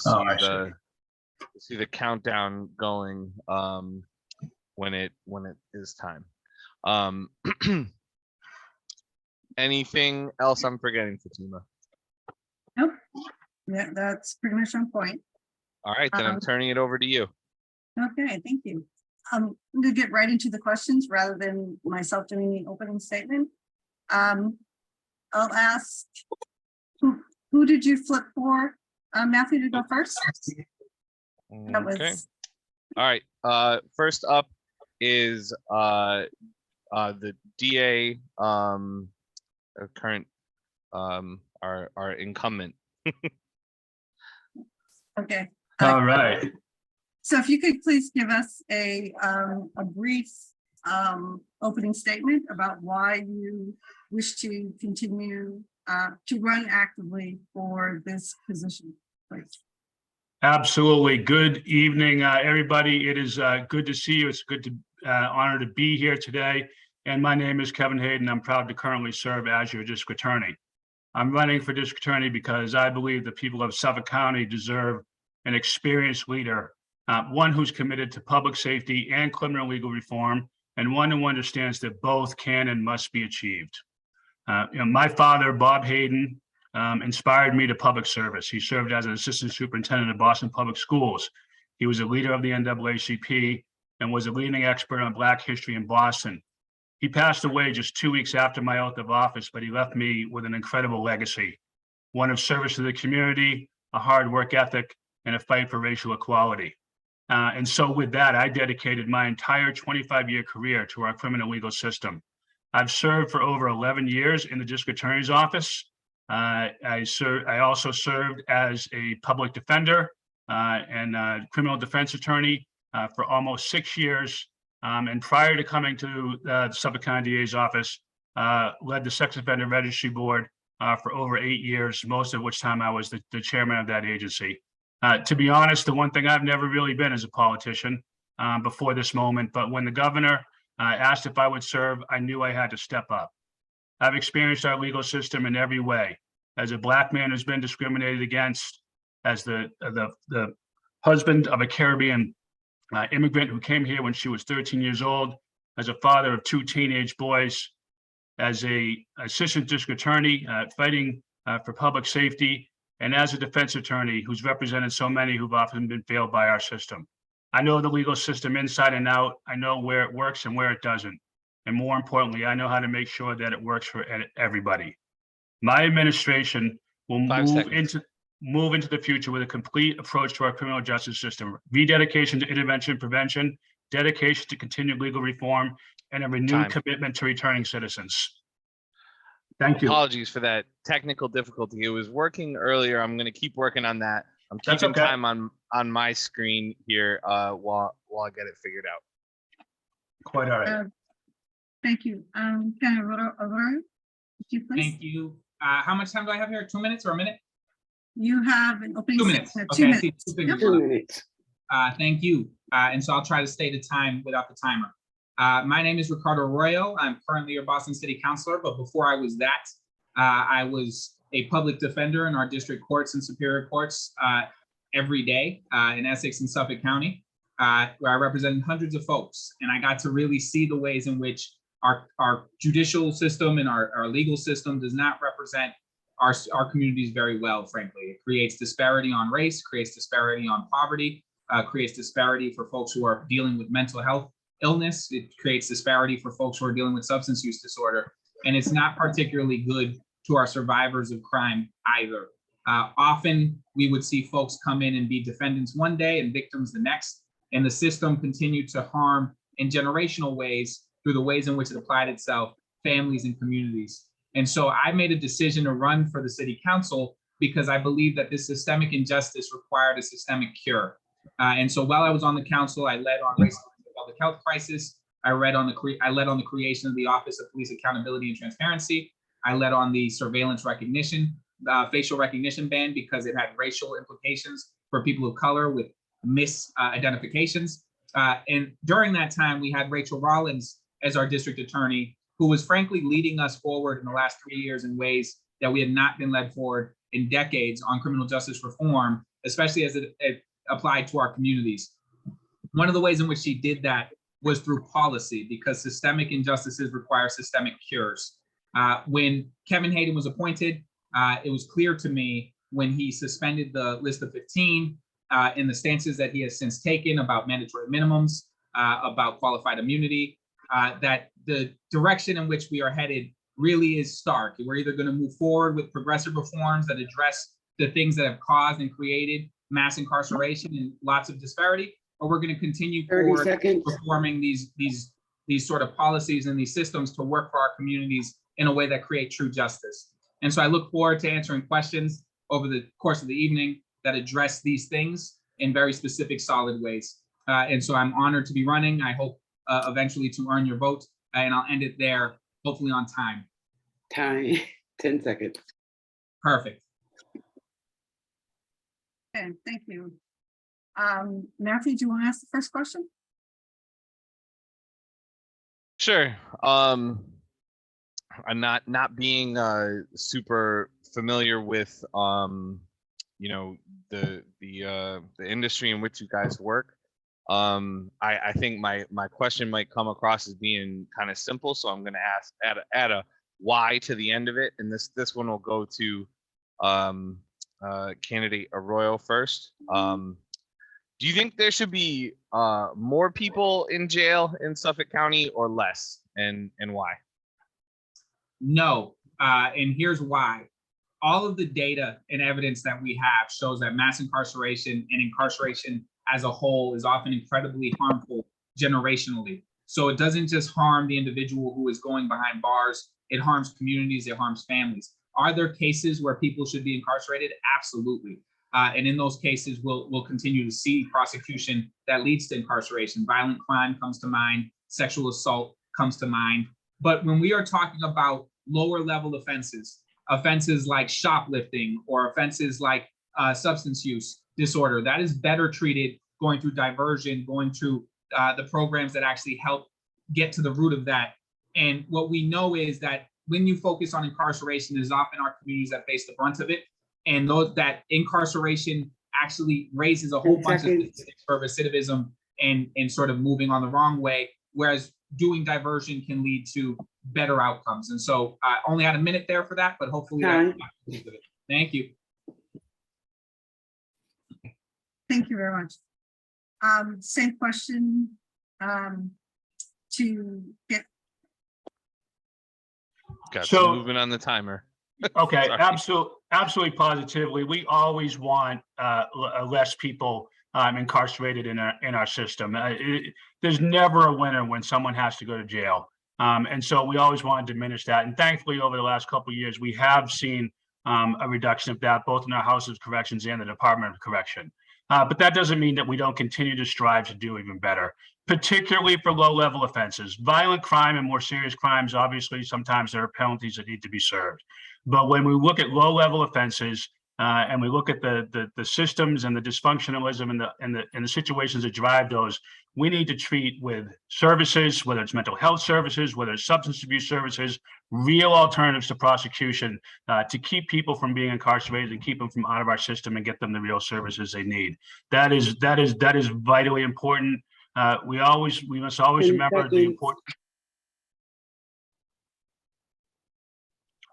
[SPEAKER 3] see the countdown going when it is time. Anything else I'm forgetting, Fatima?
[SPEAKER 1] Nope. Yeah, that's pretty much on point.
[SPEAKER 3] All right, then I'm turning it over to you.
[SPEAKER 1] Okay, thank you. I'm going to get right into the questions rather than myself doing the opening statement. I'll ask, who did you flip for? Matthew, to go first? That was...
[SPEAKER 3] Okay. All right. First up is the DA, current, our incumbent.
[SPEAKER 1] Okay.
[SPEAKER 7] All right.
[SPEAKER 1] So if you could please give us a brief opening statement about why you wish to continue to run actively for this position, please.
[SPEAKER 7] Absolutely. Good evening, everybody. It is good to see you. It's good to honor to be here today. And my name is Kevin Hayden. I'm proud to currently serve as your district attorney. I'm running for district attorney because I believe the people of Suffolk County deserve an experienced leader, one who's committed to public safety and criminal legal reform, and one who understands that both can and must be achieved. My father, Bob Hayden, inspired me to public service. He served as an assistant superintendent of Boston Public Schools. He was a leader of the NAACP and was a leading expert on Black history in Boston. He passed away just 2 weeks after my oath of office, but he left me with an incredible legacy, one of service to the community, a hard work ethic, and a fight for racial equality. And so with that, I dedicated my entire 25-year career to our criminal legal system. I've served for over 11 years in the district attorney's office. I also served as a public defender and criminal defense attorney for almost 6 years. And prior to coming to the Suffolk County DA's office, led the Sex Offender Registry Board for over 8 years, most of which time I was the chairman of that agency. To be honest, the one thing I've never really been is a politician before this moment, but when the governor asked if I would serve, I knew I had to step up. I've experienced our legal system in every way. As a Black man who's been discriminated against, as the husband of a Caribbean immigrant who came here when she was 13 years old, as a father of 2 teenage boys, as a assistant district attorney fighting for public safety, and as a defense attorney who's represented so many who've often been failed by our system. I know the legal system inside and out. I know where it works and where it doesn't. And more importantly, I know how to make sure that it works for everybody. My administration will move into the future with a complete approach to our criminal justice system, rededication to intervention prevention, dedication to continued legal reform, and a renewed commitment to returning citizens. Thank you.
[SPEAKER 3] Apologies for that technical difficulty. It was working earlier. I'm going to keep working on that. I'm keeping time on my screen here while I get it figured out.
[SPEAKER 7] Quite all right.
[SPEAKER 1] Thank you. Can Aurora, if you please?
[SPEAKER 8] Thank you. How much time do I have here? 2 minutes or a minute?
[SPEAKER 1] You have an opening.
[SPEAKER 8] 2 minutes.
[SPEAKER 1] statement,
[SPEAKER 8] Okay, I
[SPEAKER 1] 2
[SPEAKER 8] see
[SPEAKER 1] minutes.
[SPEAKER 8] two fingers
[SPEAKER 1] Yep.
[SPEAKER 8] up.
[SPEAKER 9] 2 minutes.
[SPEAKER 8] Thank you. And so I'll try to stay to time without the timer. My name is Ricardo Arroyo. I'm currently your Boston City Councilor, but before I was that, I was a public defender in our district courts and superior courts every day in Essex and Suffolk County, where I represented hundreds of folks. And I got to really see the ways in which our judicial system and our legal system does not represent our communities very well, frankly. It creates disparity on race, creates disparity on poverty, creates disparity for folks who are dealing with mental health illness. It creates disparity for folks who are dealing with substance use disorder. And it's not particularly good to our survivors of crime either. Often we would see folks come in and be defendants one day and victims the next, and the system continued to harm in generational ways through the ways in which it applied itself, families and communities. And so I made a decision to run for the city council because I believe that this systemic injustice required a systemic cure. And so while I was on the council, I led on racial and public health crisis. I led on the creation of the Office of Police Accountability and Transparency. I led on the surveillance recognition, facial recognition ban because it had racial implications for people of color with misidentifications. And during that time, we had Rachel Rollins as our district attorney, who was frankly leading us forward in the last 3 years in ways that we had not been led forward in decades on criminal justice reform, especially as it applied to our communities. One of the ways in which she did that was through policy, because systemic injustices require systemic cures. When Kevin Hayden was appointed, it was clear to me when he suspended the list of 15 in the stances that he has since taken about mandatory minimums, about qualified immunity, that the direction in which we are headed really is stark. We're either going to move forward with progressive reforms that address the things that have caused and created mass incarceration and lots of disparity, or we're going to continue
[SPEAKER 9] 30
[SPEAKER 8] forward
[SPEAKER 9] seconds.
[SPEAKER 8] reforming these sort of policies and these systems to work for our communities in a way that create true justice. And so I look forward to answering questions over the course of the evening that address these things in very specific, solid ways. And so I'm honored to be running. I hope eventually to earn your vote, and I'll end it there, hopefully on time.
[SPEAKER 9] Time, 10 seconds.
[SPEAKER 8] Perfect.
[SPEAKER 1] Okay, thank you. Matthew, do you want to ask the first question?
[SPEAKER 3] Sure. I'm not being super familiar with you know, the industry in which you guys work. I think my question might come across as being kind of simple, so I'm going to ask add a why to the end of it, and this one will go to candidate Arroyo first. Do you think there should be more people in jail in Suffolk County or less, and why?
[SPEAKER 8] No, and here's why. All of the data and evidence that we have shows that mass incarceration and incarceration as a whole is often incredibly harmful generationally. So it doesn't just harm the individual who is going behind bars, it harms communities, it harms families. Are there cases where people should be incarcerated? Absolutely. And in those cases, we'll continue to see prosecution that leads to incarceration. Violent crime comes to mind, sexual assault comes to mind. But when we are talking about lower level offenses like shoplifting or offenses like substance use disorder, that is better treated going through diversion, going through the programs that actually help get to the root of that. And what we know is that when you focus on incarceration, it is often our communities that face the brunt of it. And those that incarceration actually raises a whole bunch of statistics for recidivism and sort of moving on the wrong way, whereas doing diversion can lead to better outcomes. And so I only had a minute there for that, but hopefully that. Thank you.
[SPEAKER 1] Thank you very much. Same question to get.
[SPEAKER 3] Got
[SPEAKER 7] So-
[SPEAKER 3] some movement on the timer.
[SPEAKER 7] Okay,
[SPEAKER 3] Sorry.
[SPEAKER 7] absolutely positively. We always want less people incarcerated in our system. There's never a winner when someone has to go to jail. And so we always want to diminish that. And thankfully, over the last couple of years, we have seen a reduction of that, both in our House of Corrections and the Department of Correction. But that doesn't mean that we don't continue to strive to do even better, particularly for low-level offenses. Violent crime and more serious crimes, obviously, sometimes there are penalties that need to be served. But when we look at low-level offenses, and we look at the systems and the dysfunctionalism and the situations that drive those, we need to treat with services, whether it's mental health services, whether it's substance abuse services, real alternatives to prosecution, to keep people from being incarcerated and keep them from out of our system and get them the real services they need. That is vitally important. We must always
[SPEAKER 9] 10
[SPEAKER 7] remember the
[SPEAKER 9] seconds.
[SPEAKER 7] importance.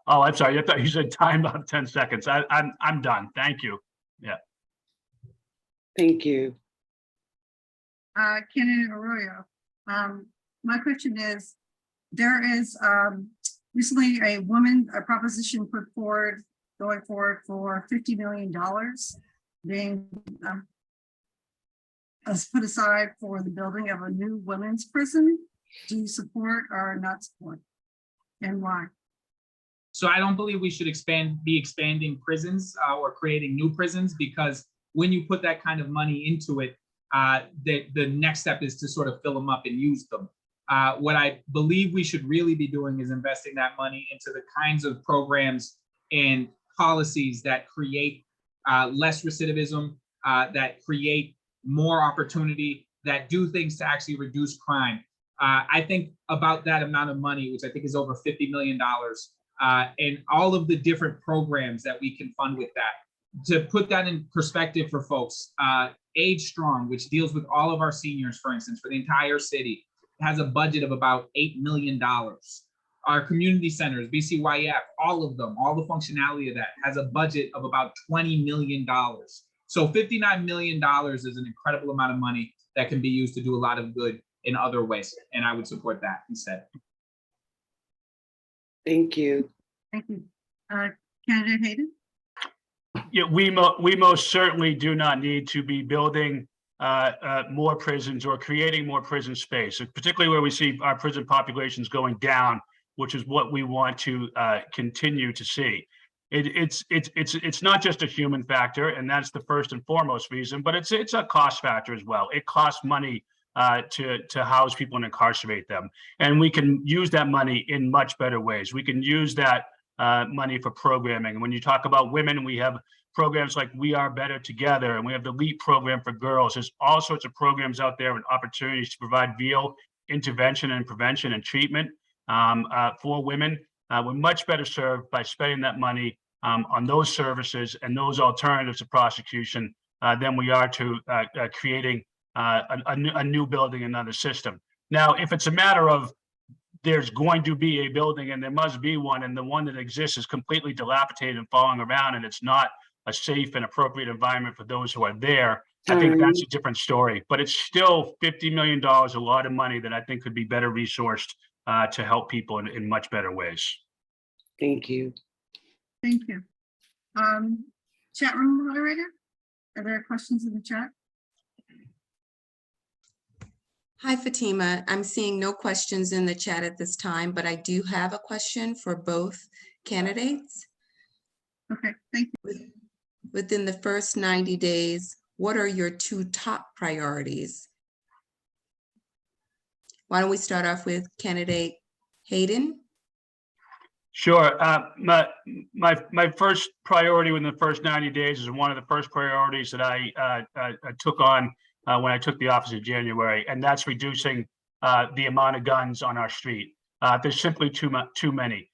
[SPEAKER 7] Oh, I'm sorry. I thought you said time of 10 seconds. I'm done. Thank you. Yeah.
[SPEAKER 9] Thank you.
[SPEAKER 1] Candidate Arroyo, my question is, there is recently a proposition put forward, going forward for $50 million being put aside for the building of a new women's prison. Do you support or not support, and why?
[SPEAKER 8] So I don't believe we should be expanding prisons or creating new prisons, because when you put that kind of money into it, the next step is to sort of fill them up and use them. What I believe we should really be doing is investing that money into the kinds of programs and policies that create less recidivism, that create more opportunity, that do things to actually reduce crime. I think about that amount of money, which I think is over $50 million, and all of the different programs that we can fund with that. To put that in perspective for folks, Age Strong, which deals with all of our seniors, for instance, for the entire city, has a budget of about $8 million. Our community centers, BCYF, all of them, all the functionality of that has a budget of about $20 million. So $59 million is an incredible amount of money that can be used to do a lot of good in other ways. And I would support that instead.
[SPEAKER 9] Thank you.
[SPEAKER 1] Thank you. Candidate Hayden?
[SPEAKER 7] Yeah, we most certainly do not need to be building more prisons or creating more prison space, particularly where we see our prison populations going down, which is what we want to continue to see. It's not just a human factor, and that's the first and foremost reason, but it's a cost factor as well. It costs money to house people and incarcerate them, and we can use that money in much better ways. We can use that money for programming. And when you talk about women, we have programs like We Are Better Together, and we have the LEAP program for girls. There's all sorts of programs out there and opportunities to provide real intervention and prevention and treatment for women. We're much better served by spending that money on those services and those alternatives to prosecution than we are to creating a new building, another system. Now, if it's a matter of there's going to be a building and there must be one, and the one that exists is completely dilapidated and falling around, and it's not a safe and appropriate environment for those who are there, I think that's a different story. But it's still $50 million, a lot of money that I think could be better resourced to help people in much better ways.
[SPEAKER 9] Thank you.
[SPEAKER 1] Thank you. Chat room moderator, are there questions in the chat?
[SPEAKER 4] Hi, Fatima. I'm seeing no questions in the chat at this time, but I do have a question for both candidates.
[SPEAKER 1] Okay, thank you.
[SPEAKER 4] Within the first 90 days, what are your two top priorities? Why don't we start off with candidate Hayden?
[SPEAKER 7] Sure. My first priority within the first 90 days is one of the first priorities that I took on when I took the office in January, and that's reducing the amount of guns on our street. There's simply too many.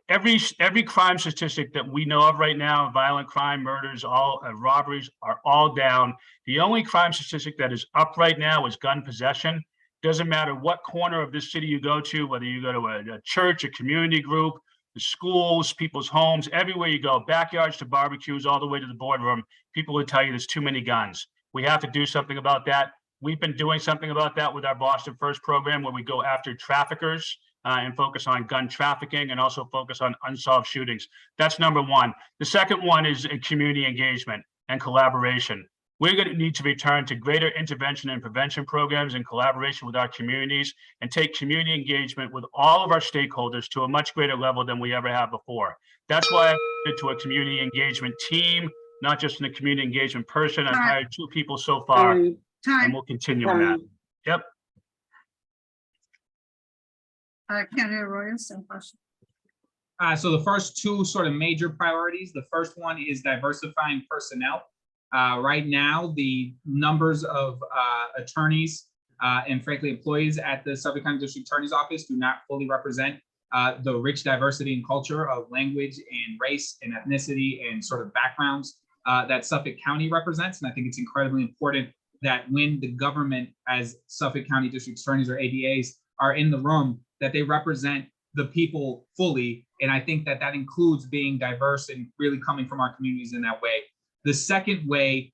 [SPEAKER 7] Every crime statistic that we know of right now, violent crime, murders, all robberies are all down. The only crime statistic that is up right now is gun possession. Doesn't matter what corner of this city you go to, whether you go to a church, a community group, the schools, people's homes, everywhere you go, backyards to barbecues, all the way to the boardroom, people will tell you there's too many guns. We have to do something about that. We've been doing something about that with our Boston First program, where we go after traffickers and focus on gun trafficking and also focus on unsolved shootings. That's number one. The second one is community engagement and collaboration. We're going to need to return to greater intervention and prevention programs in collaboration with our communities and take community engagement with all of our stakeholders to a much greater level than we ever have before. That's why I committed to a community engagement team, not just in the community engagement person. I've
[SPEAKER 1] Time.
[SPEAKER 7] hired 2 people so far, and
[SPEAKER 1] Time,
[SPEAKER 7] we'll continue on that. Yep.
[SPEAKER 1] Candidate Arroyo, same question.
[SPEAKER 8] So the first 2 sort of major priorities, the first one is diversifying personnel. Right now, the numbers of attorneys and frankly employees at the Suffolk County District Attorney's Office do not fully represent the rich diversity and culture of language and race and ethnicity and sort of backgrounds that Suffolk County represents. And I think it's incredibly important that when the government as Suffolk County District Attorneys or ADAs are in the room, that they represent the people fully. And I think that that includes being diverse and really coming from our communities in that way. The second way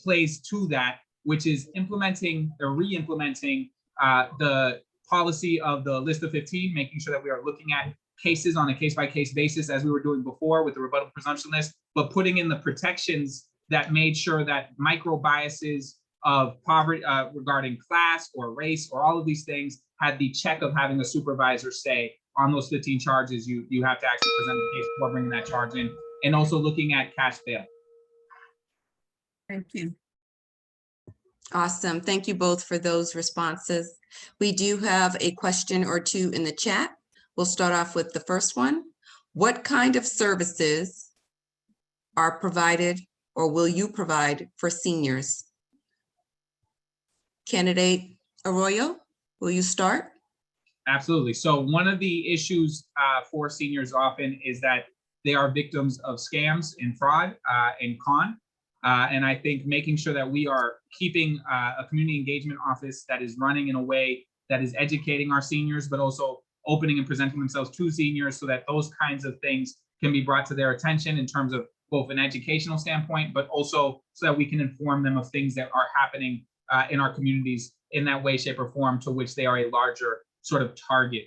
[SPEAKER 8] plays to that, which is implementing or re-implementing the policy of the list of 15, making sure that we are looking at cases on a case-by-case basis as we were doing before with the rebuttal presumption list, but putting in the protections that made sure that micro biases of poverty regarding class or race or all of these things had the check of having a supervisor say on those 15 charges, you have to actually present a case before bringing that charge in, and also looking at cash bail.
[SPEAKER 1] Thank you.
[SPEAKER 4] Awesome. Thank you both for those responses. We do have a question or 2 in the chat. We'll start off with the first one. What kind of services are provided or will you provide for seniors? Candidate Arroyo, will you start?
[SPEAKER 8] Absolutely. So one of the issues for seniors often is that they are victims of scams and fraud and con. And I think making sure that we are keeping a community engagement office that is running in a way that is educating our seniors, but also opening and presenting themselves to seniors so that those kinds of things can be brought to their attention in terms of both an educational standpoint, but also so that we can inform them of things that are happening in our communities in that way, shape, or form to which they are a larger sort of target.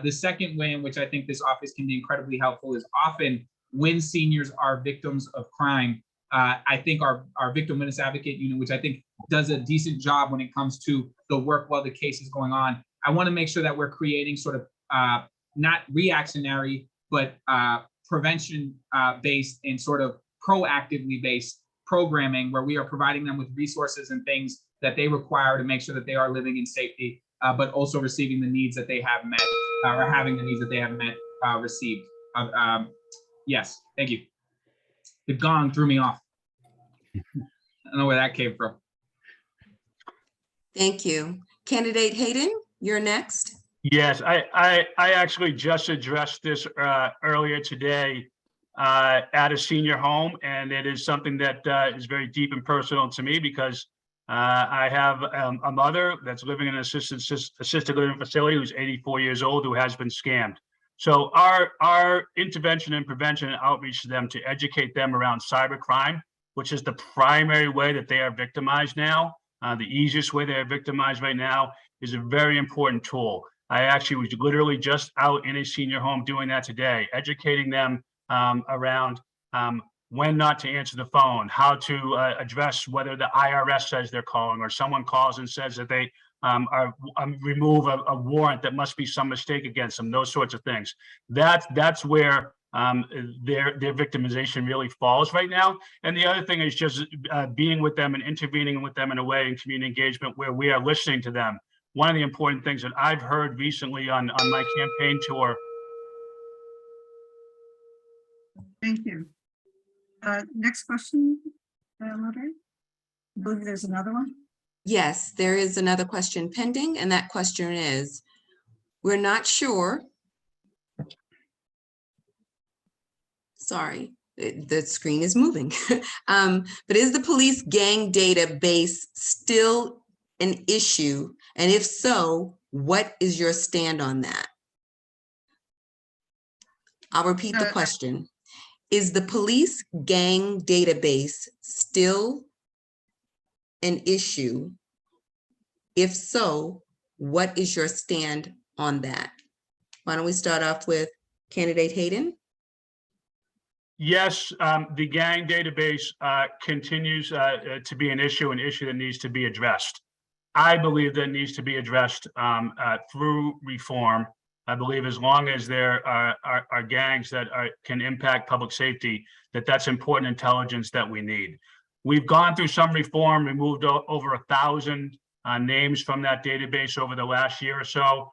[SPEAKER 8] The second way in which I think this office can be incredibly helpful is often when seniors are victims of crime. I think our victim witness advocate unit, which I think does a decent job when it comes to the work while the case is going on. I want to make sure that we're creating sort of not reactionary, but prevention based and sort of proactively based programming where we are providing them with resources and things that they require to make sure that they are living in safety, but also receiving the needs that they have met or having the needs that they have met received. Yes, thank you. The gong threw me off. I don't know where that came from.
[SPEAKER 4] Thank you. Candidate Hayden, you're next.
[SPEAKER 7] Yes, I actually just addressed this earlier today at a senior home, and it is something that is very deep and personal to me because I have a mother that's living in an assisted living facility who's 84 years old who has been scammed. So our intervention and prevention and outreach to them to educate them around cybercrime, which is the primary way that they are victimized now, the easiest way they are victimized right now, is a very important tool. I actually was literally just out in a senior home doing that today, educating them around when not to answer the phone, how to address whether the IRS says they're calling or someone calls and says that they remove a warrant that must be some mistake against them, those sorts of things. That's where their victimization really falls right now. And the other thing is just being with them and intervening with them in a way in community engagement where we are listening to them. One of the important things that I've heard recently on my campaign tour.
[SPEAKER 1] Thank you. Next question, moderator. I believe there's another one.
[SPEAKER 4] Yes, there is another question pending, and that question is, we're not sure. Sorry, the screen is moving. But is the police gang database still an issue? And if so, what is your stand on that? I'll repeat the question. Is the police gang database still an issue? If so, what is your stand on that? Why don't we start off with candidate Hayden?
[SPEAKER 7] Yes, the gang database continues to be an issue that needs to be addressed. I believe that needs to be addressed through reform. I believe as long as there are gangs that can impact public safety, that's important intelligence that we need. We've gone through some reform, removed over 1,000 names from that database over the last year or so.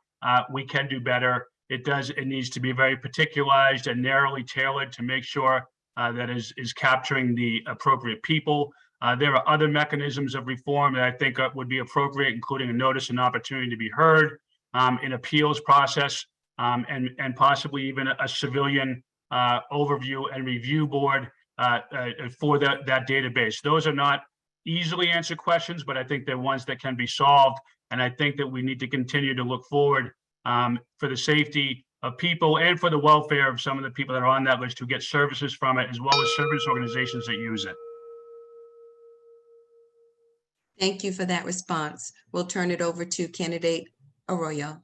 [SPEAKER 7] We can do better. It needs to be very particularized and narrowly tailored to make sure that is capturing the appropriate people. There are other mechanisms of reform that I think would be appropriate, including a notice and opportunity to be heard, an appeals process, and possibly even a civilian overview and review board for that database. Those are not easily answered questions, but I think they're ones that can be solved. And I think that we need to continue to look forward for the safety of people and for the welfare of some of the people that are on that list who get services from it, as well as service organizations that use it.
[SPEAKER 4] Thank you for that response. We'll turn it over to candidate Arroyo.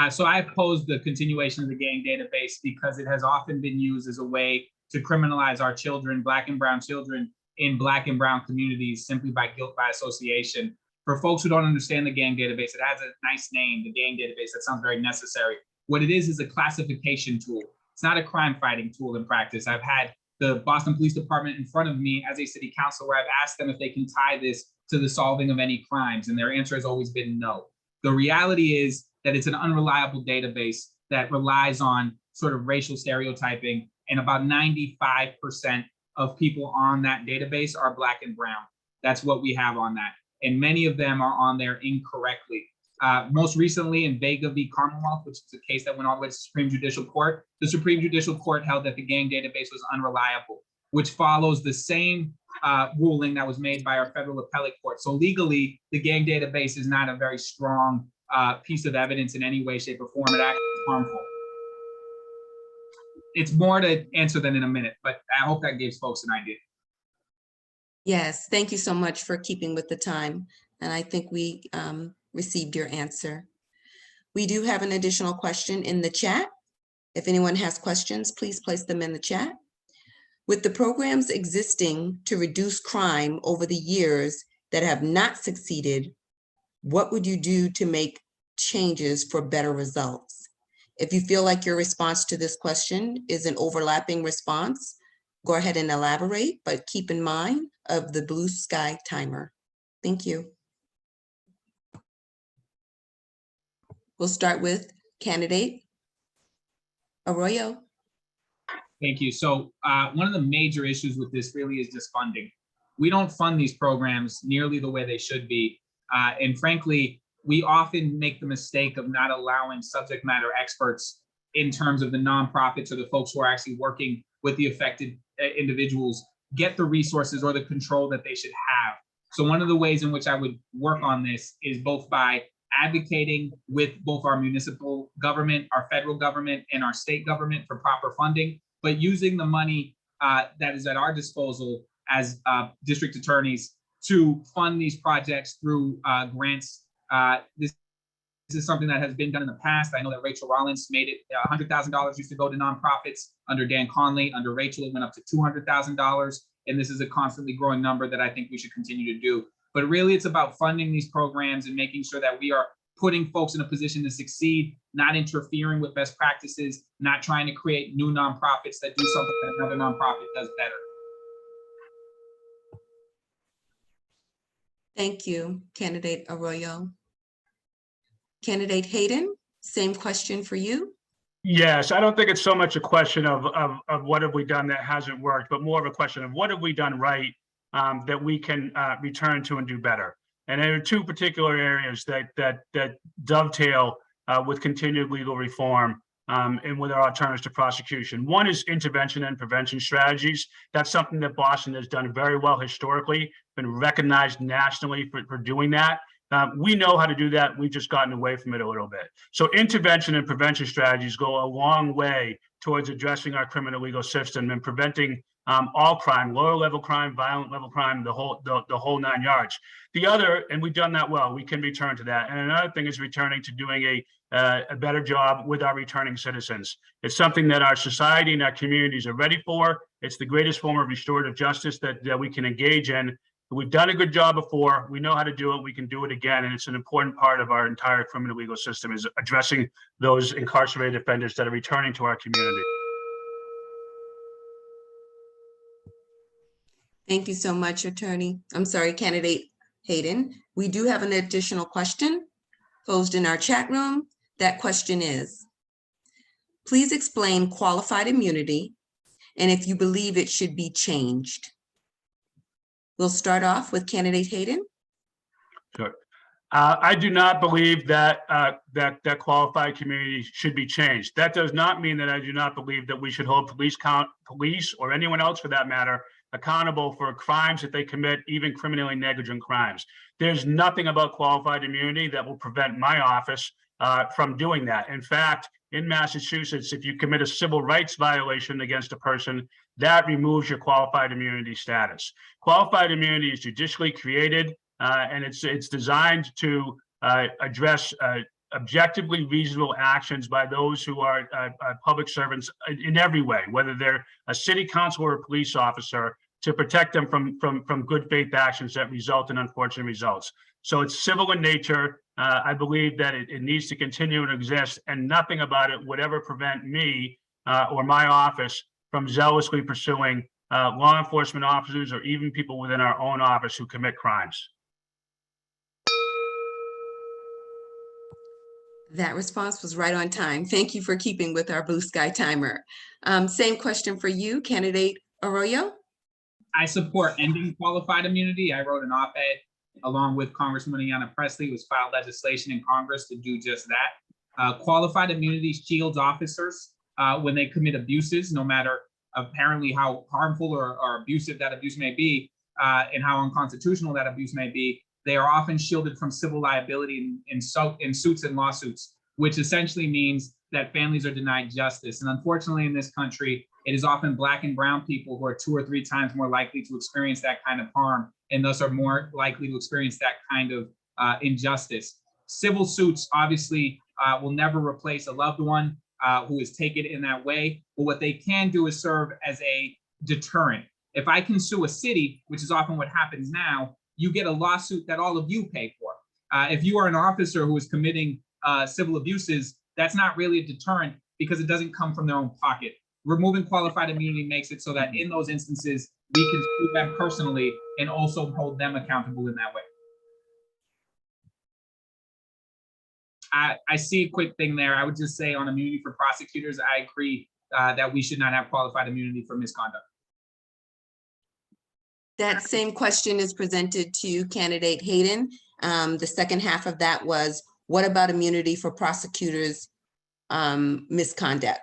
[SPEAKER 8] So I oppose the continuation of the gang database because it has often been used as a way to criminalize our children, Black and brown children in Black and brown communities simply by guilt by association. For folks who don't understand the gang database, it has a nice name, the gang database. That sounds very necessary. What it is a classification tool. It's not a crime fighting tool in practice. I've had the Boston Police Department in front of me as a city councilor where I've asked them if they can tie this to the solving of any crimes, and their answer has always been no. The reality is that it's an unreliable database that relies on sort of racial stereotyping, and about 95% of people on that database are Black and brown. That's what we have on that. And many of them are on there incorrectly. Most recently in Vega v. Commonwealth, which is a case that went all the way to the Supreme Judicial Court, the Supreme Judicial Court held that the gang database was unreliable, which follows the same ruling that was made by our federal appellate court. So legally, the gang database is not a very strong piece of evidence in any way, shape, or form. It actually is harmful. It's more to answer than in a minute, but I hope that gives folks an idea.
[SPEAKER 4] Yes, thank you so much for keeping with the time. And I think we received your answer. We do have an additional question in the chat. If anyone has questions, please place them in the chat. With the programs existing to reduce crime over the years that have not succeeded, what would you do to make changes for better results? If you feel like your response to this question is an overlapping response, go ahead and elaborate, but keep in mind of the blue sky timer. Thank you. We'll start with candidate Arroyo.
[SPEAKER 8] Thank you. So one of the major issues with this really is just funding. We don't fund these programs nearly the way they should be. And frankly, we often make the mistake of not allowing subject matter experts in terms of the nonprofits or the folks who are actually working with the affected individuals get the resources or the control that they should have. So one of the ways in which I would work on this is both by advocating with both our municipal government, our federal government, and our state government for proper funding, but using the money that is at our disposal as district attorneys to fund these projects through grants. This is something that has been done in the past. I know that Rachel Rollins made it $100,000 used to go to nonprofits. Under Dan Conley, under Rachel, it went up to $200,000. And this is a constantly growing number that I think we should continue to do. But really, it's about funding these programs and making sure that we are putting folks in a position to succeed, not interfering with best practices, not trying to create new nonprofits that do something that another nonprofit does better.
[SPEAKER 4] Thank you, candidate Arroyo. Candidate Hayden, same question for you.
[SPEAKER 7] Yes, I don't think it's so much a question of what have we done that hasn't worked, but more of a question of what have we done right that we can return to and do better. And there are two particular areas that dovetail with continued legal reform and with our alternatives to prosecution. One is intervention and prevention strategies. That's something that Boston has done very well historically, been recognized nationally for doing that. We know how to do that. We've just gotten away from it a little bit. So intervention and prevention strategies go a long way towards addressing our criminal legal system and preventing all crime, lower level crime, violent level crime, the whole 9 yards. The other, and we've done that well, we can return to that. And another thing is returning to doing a better job with our returning citizens. It's something that our society and our communities are ready for. It's the greatest form of restorative justice that we can engage in. We've done a good job before. We know how to do it. We can do it again. And it's an important part of our entire criminal legal system is addressing those incarcerated offenders that are returning to our community.
[SPEAKER 4] Thank you so much, Candidate Hayden. We do have an additional question posed in our chat room. That question is, please explain qualified immunity and if you believe it should be changed. We'll start off with Candidate Hayden.
[SPEAKER 7] Sure. I do not believe that that qualified community should be changed. That does not mean that I do not believe that we should hold police or anyone else for that matter accountable for crimes that they commit, even criminally negligent crimes. There's nothing about qualified immunity that will prevent my office from doing that. In fact, in Massachusetts, if you commit a civil rights violation against a person, that removes your qualified immunity status. Qualified immunity is judicially created, and it's designed to address objectively reasonable actions by those who are public servants in every way, whether they're a city council or a police officer, to protect them from good faith actions that result in unfortunate results. So it's civil in nature. I believe that it needs to continue to exist, and nothing about it would ever prevent me or my office from zealously pursuing law enforcement officers or even people within our own office who commit crimes.
[SPEAKER 4] That response was right on time. Thank you for keeping with our blue sky timer. Same question for you, Candidate Arroyo.
[SPEAKER 8] I support ending qualified immunity. I wrote an op-ed along with Congresswoman Ayanna Pressley. It was filed legislation in Congress to do just that. Qualified immunity shields officers when they commit abuses, no matter apparently how harmful or abusive that abuse may be, and how unconstitutional that abuse may be. They are often shielded from civil liability in suits and lawsuits, which essentially means that families are denied justice. And unfortunately, in this country, it is often Black and brown people who are 2 or 3 times more likely to experience that kind of harm, and thus are more likely to experience that kind of injustice. Civil suits obviously will never replace a loved one who is taken in that way, but what they can do is serve as a deterrent. If I can sue a city, which is often what happens now, you get a lawsuit that all of you pay for. If you are an officer who is committing civil abuses, that's not really a deterrent because it doesn't come from their own pocket. Removing qualified immunity makes it so that in those instances, we can sue them personally and also hold them accountable in that way. I see a quick thing there. I would just say on immunity for prosecutors, I agree that we should not have qualified immunity for misconduct.
[SPEAKER 4] That same question is presented to Candidate Hayden. The second half of that was, what about immunity for prosecutors' misconduct?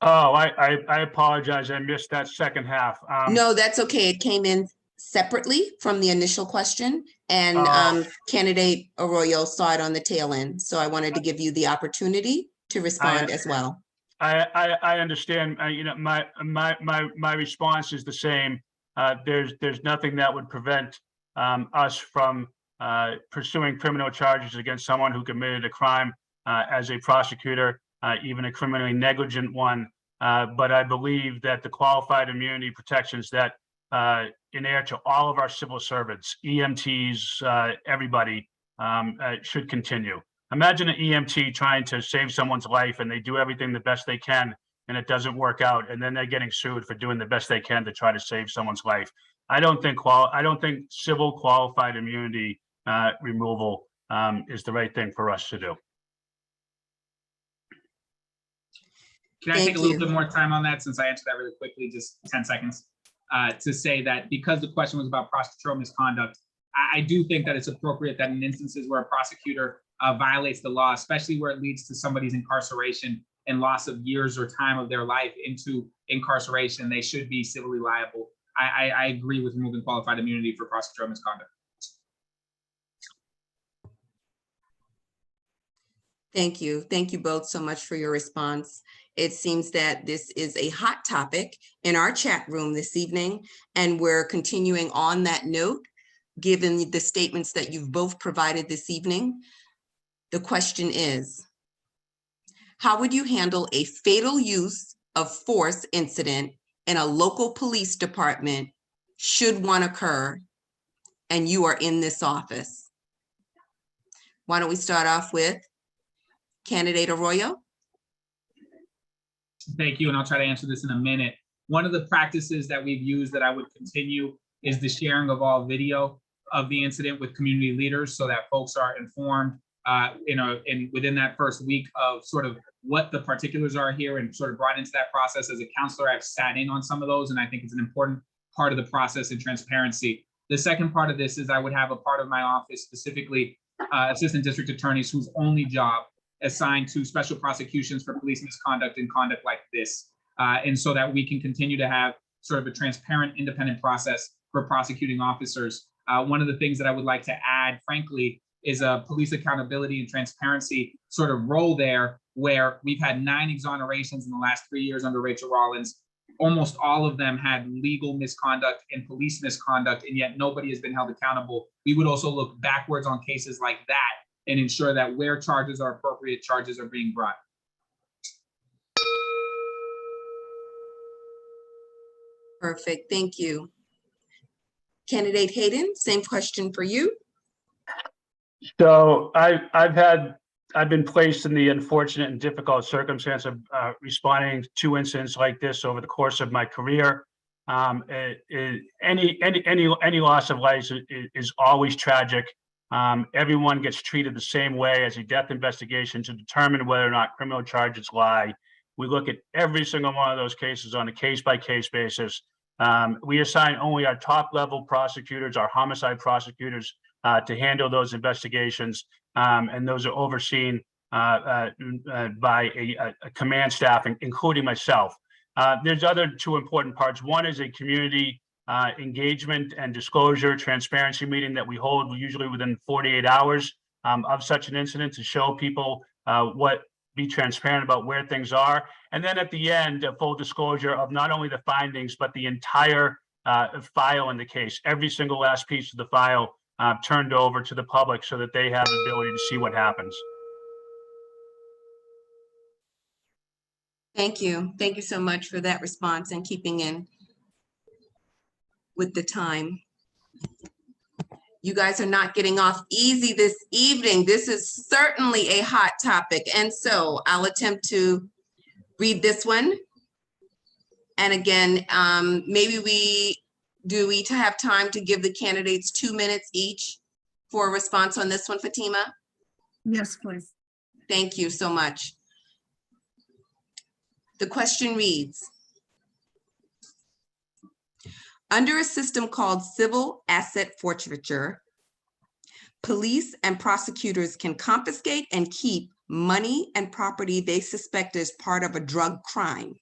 [SPEAKER 7] Oh, I apologize. I missed that second half.
[SPEAKER 4] No, that's okay. It came in separately from the initial question, and Candidate Arroyo saw it on the tail end. So I wanted to give you the opportunity to respond as well.
[SPEAKER 7] I understand. You know, my response is the same. There's nothing that would prevent us from pursuing criminal charges against someone who committed a crime as a prosecutor, even a criminally negligent one. But I believe that the qualified immunity protections that inhere to all of our civil servants, EMTs, everybody, should continue. Imagine an EMT trying to save someone's life and they do everything the best they can and it doesn't work out, and then they're getting sued for doing the best they can to try to save someone's life. I don't think civil qualified immunity removal is the right thing for us to do.
[SPEAKER 8] Can I take a little bit more time on that, since I answered that really quickly, just 10 seconds, to say that because the question was about prosecutorial misconduct, I do think that it's appropriate that in instances where a prosecutor violates the law, especially where it leads to somebody's incarceration and loss of years or time of their life into incarceration, they should be civilly liable. I agree with removing qualified immunity for prosecutorial misconduct.
[SPEAKER 4] Thank you. Thank you both so much for your response. It seems that this is a hot topic in our chat room this evening, and we're continuing on that note, given the statements that you've both provided this evening. The question is, how would you handle a fatal use of force incident in a local police department should one occur and you are in this office? Why don't we start off with candidate Arroyo?
[SPEAKER 8] Thank you, and I'll try to answer this in a minute. One of the practices that we've used that I would continue is the sharing of all video of the incident with community leaders so that folks are informed within that first week of sort of what the particulars are here and sort of brought into that process. As a counselor, I've sat in on some of those, and I think it's an important part of the process and transparency. The second part of this is I would have a part of my office, specifically assistant district attorneys whose only job assigned to special prosecutions for police misconduct and conduct like this. And so that we can continue to have sort of a transparent, independent process for prosecuting officers. One of the things that I would like to add, frankly, is a police accountability and transparency sort of role there, where we've had 9 exonerations in the last 3 years under Rachel Rollins. Almost all of them had legal misconduct and police misconduct, and yet nobody has been held accountable. We would also look backwards on cases like that and ensure that where charges are appropriate, charges are being brought.
[SPEAKER 4] Perfect, thank you. Candidate Hayden, same question for you.
[SPEAKER 7] So I've been placed in the unfortunate and difficult circumstance of responding to incidents like this over the course of my career. Any loss of life is always tragic. Everyone gets treated the same way as a death investigation to determine whether or not criminal charges lie. We look at every single one of those cases on a case-by-case basis. We assign only our top-level prosecutors, our homicide prosecutors, to handle those investigations, and those are overseen by a command staff, including myself. There's other 2 important parts. One is a community engagement and disclosure transparency meeting that we hold usually within 48 hours of such an incident to show people be transparent about where things are. And then at the end, a full disclosure of not only the findings, but the entire file in the case, every single last piece of the file turned over to the public so that they have the ability to see what happens.
[SPEAKER 4] Thank you. Thank you so much for that response and keeping in with the time. You guys are not getting off easy this evening. This is certainly a hot topic. And so I'll attempt to read this one. And again, maybe we have time to give the candidates 2 minutes each for a response on this one, Fatima?
[SPEAKER 1] Yes, please.
[SPEAKER 4] Thank you so much. The question reads, under a system called civil asset forfeiture, police and prosecutors can confiscate and keep money and property they suspect is part of a drug crime.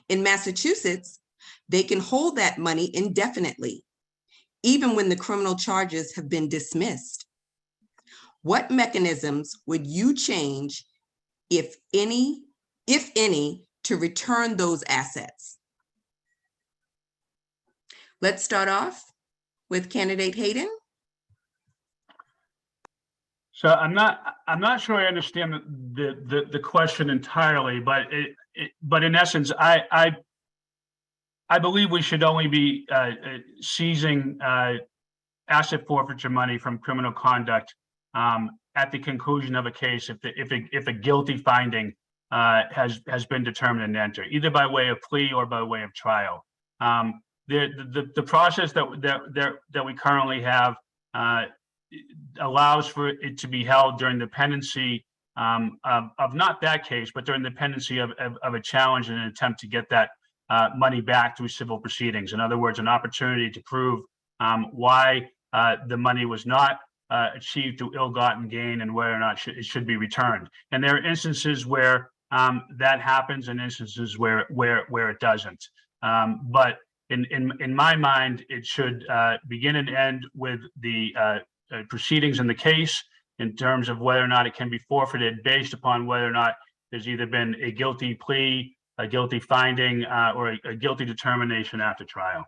[SPEAKER 4] In Massachusetts, they can hold that money indefinitely, even when the criminal charges have been dismissed. What mechanisms would you change, if any, to return those assets? Let's start off with candidate Hayden.
[SPEAKER 7] So I'm not sure I understand the question entirely, but in essence, I believe we should only be seizing asset forfeiture money from criminal conduct at the conclusion of a case if a guilty finding has been determined and entered, either by way of plea or by way of trial. The process that we currently have allows for it to be held during the pendency of not that case, but during the pendency of a challenge and an attempt to get that money back through civil proceedings. In other words, an opportunity to prove why the money was not achieved through ill-gotten gain and whether or not it should be returned. And there are instances where that happens and instances where it doesn't. But in my mind, it should begin and end with the proceedings in the case in terms of whether or not it can be forfeited based upon whether or not there's either been a guilty plea, a guilty finding, or a guilty determination after trial.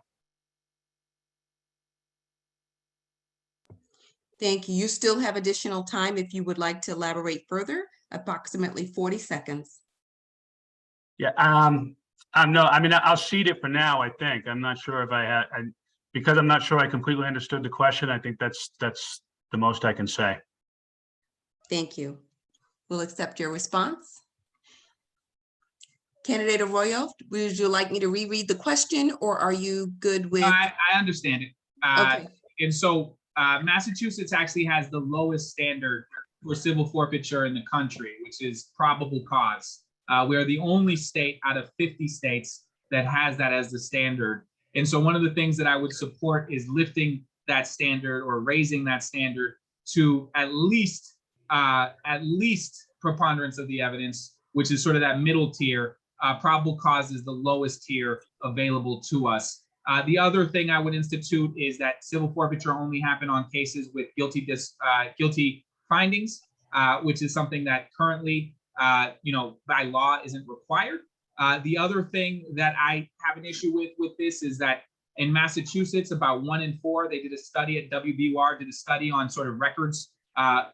[SPEAKER 4] Thank you. You still have additional time if you would like to elaborate further, approximately 40 seconds.
[SPEAKER 7] Yeah, I'll cede it for now, I think. I'm not sure if I had, Because I'm not sure I completely understood the question, I think that's the most I can say.
[SPEAKER 4] Thank you. We'll accept your response. Candidate Arroyo, would you like me to reread the question or are you good with?
[SPEAKER 8] I understand it.
[SPEAKER 4] Okay,
[SPEAKER 8] And so Massachusetts actually has the lowest standard for civil forfeiture in the country, which is probable cause. We are the only state out of 50 states that has that as the standard. And so one of the things that I would support is lifting that standard or raising that standard to at least preponderance of the evidence, which is sort of that middle tier. Probable cause is the lowest tier available to us. The other thing I would institute is that civil forfeiture only happen on cases with guilty findings, which is something that currently, by law isn't required. The other thing that I have an issue with this is that in Massachusetts, about 1 in 4, they did a study at WBUR, did a study on sort of records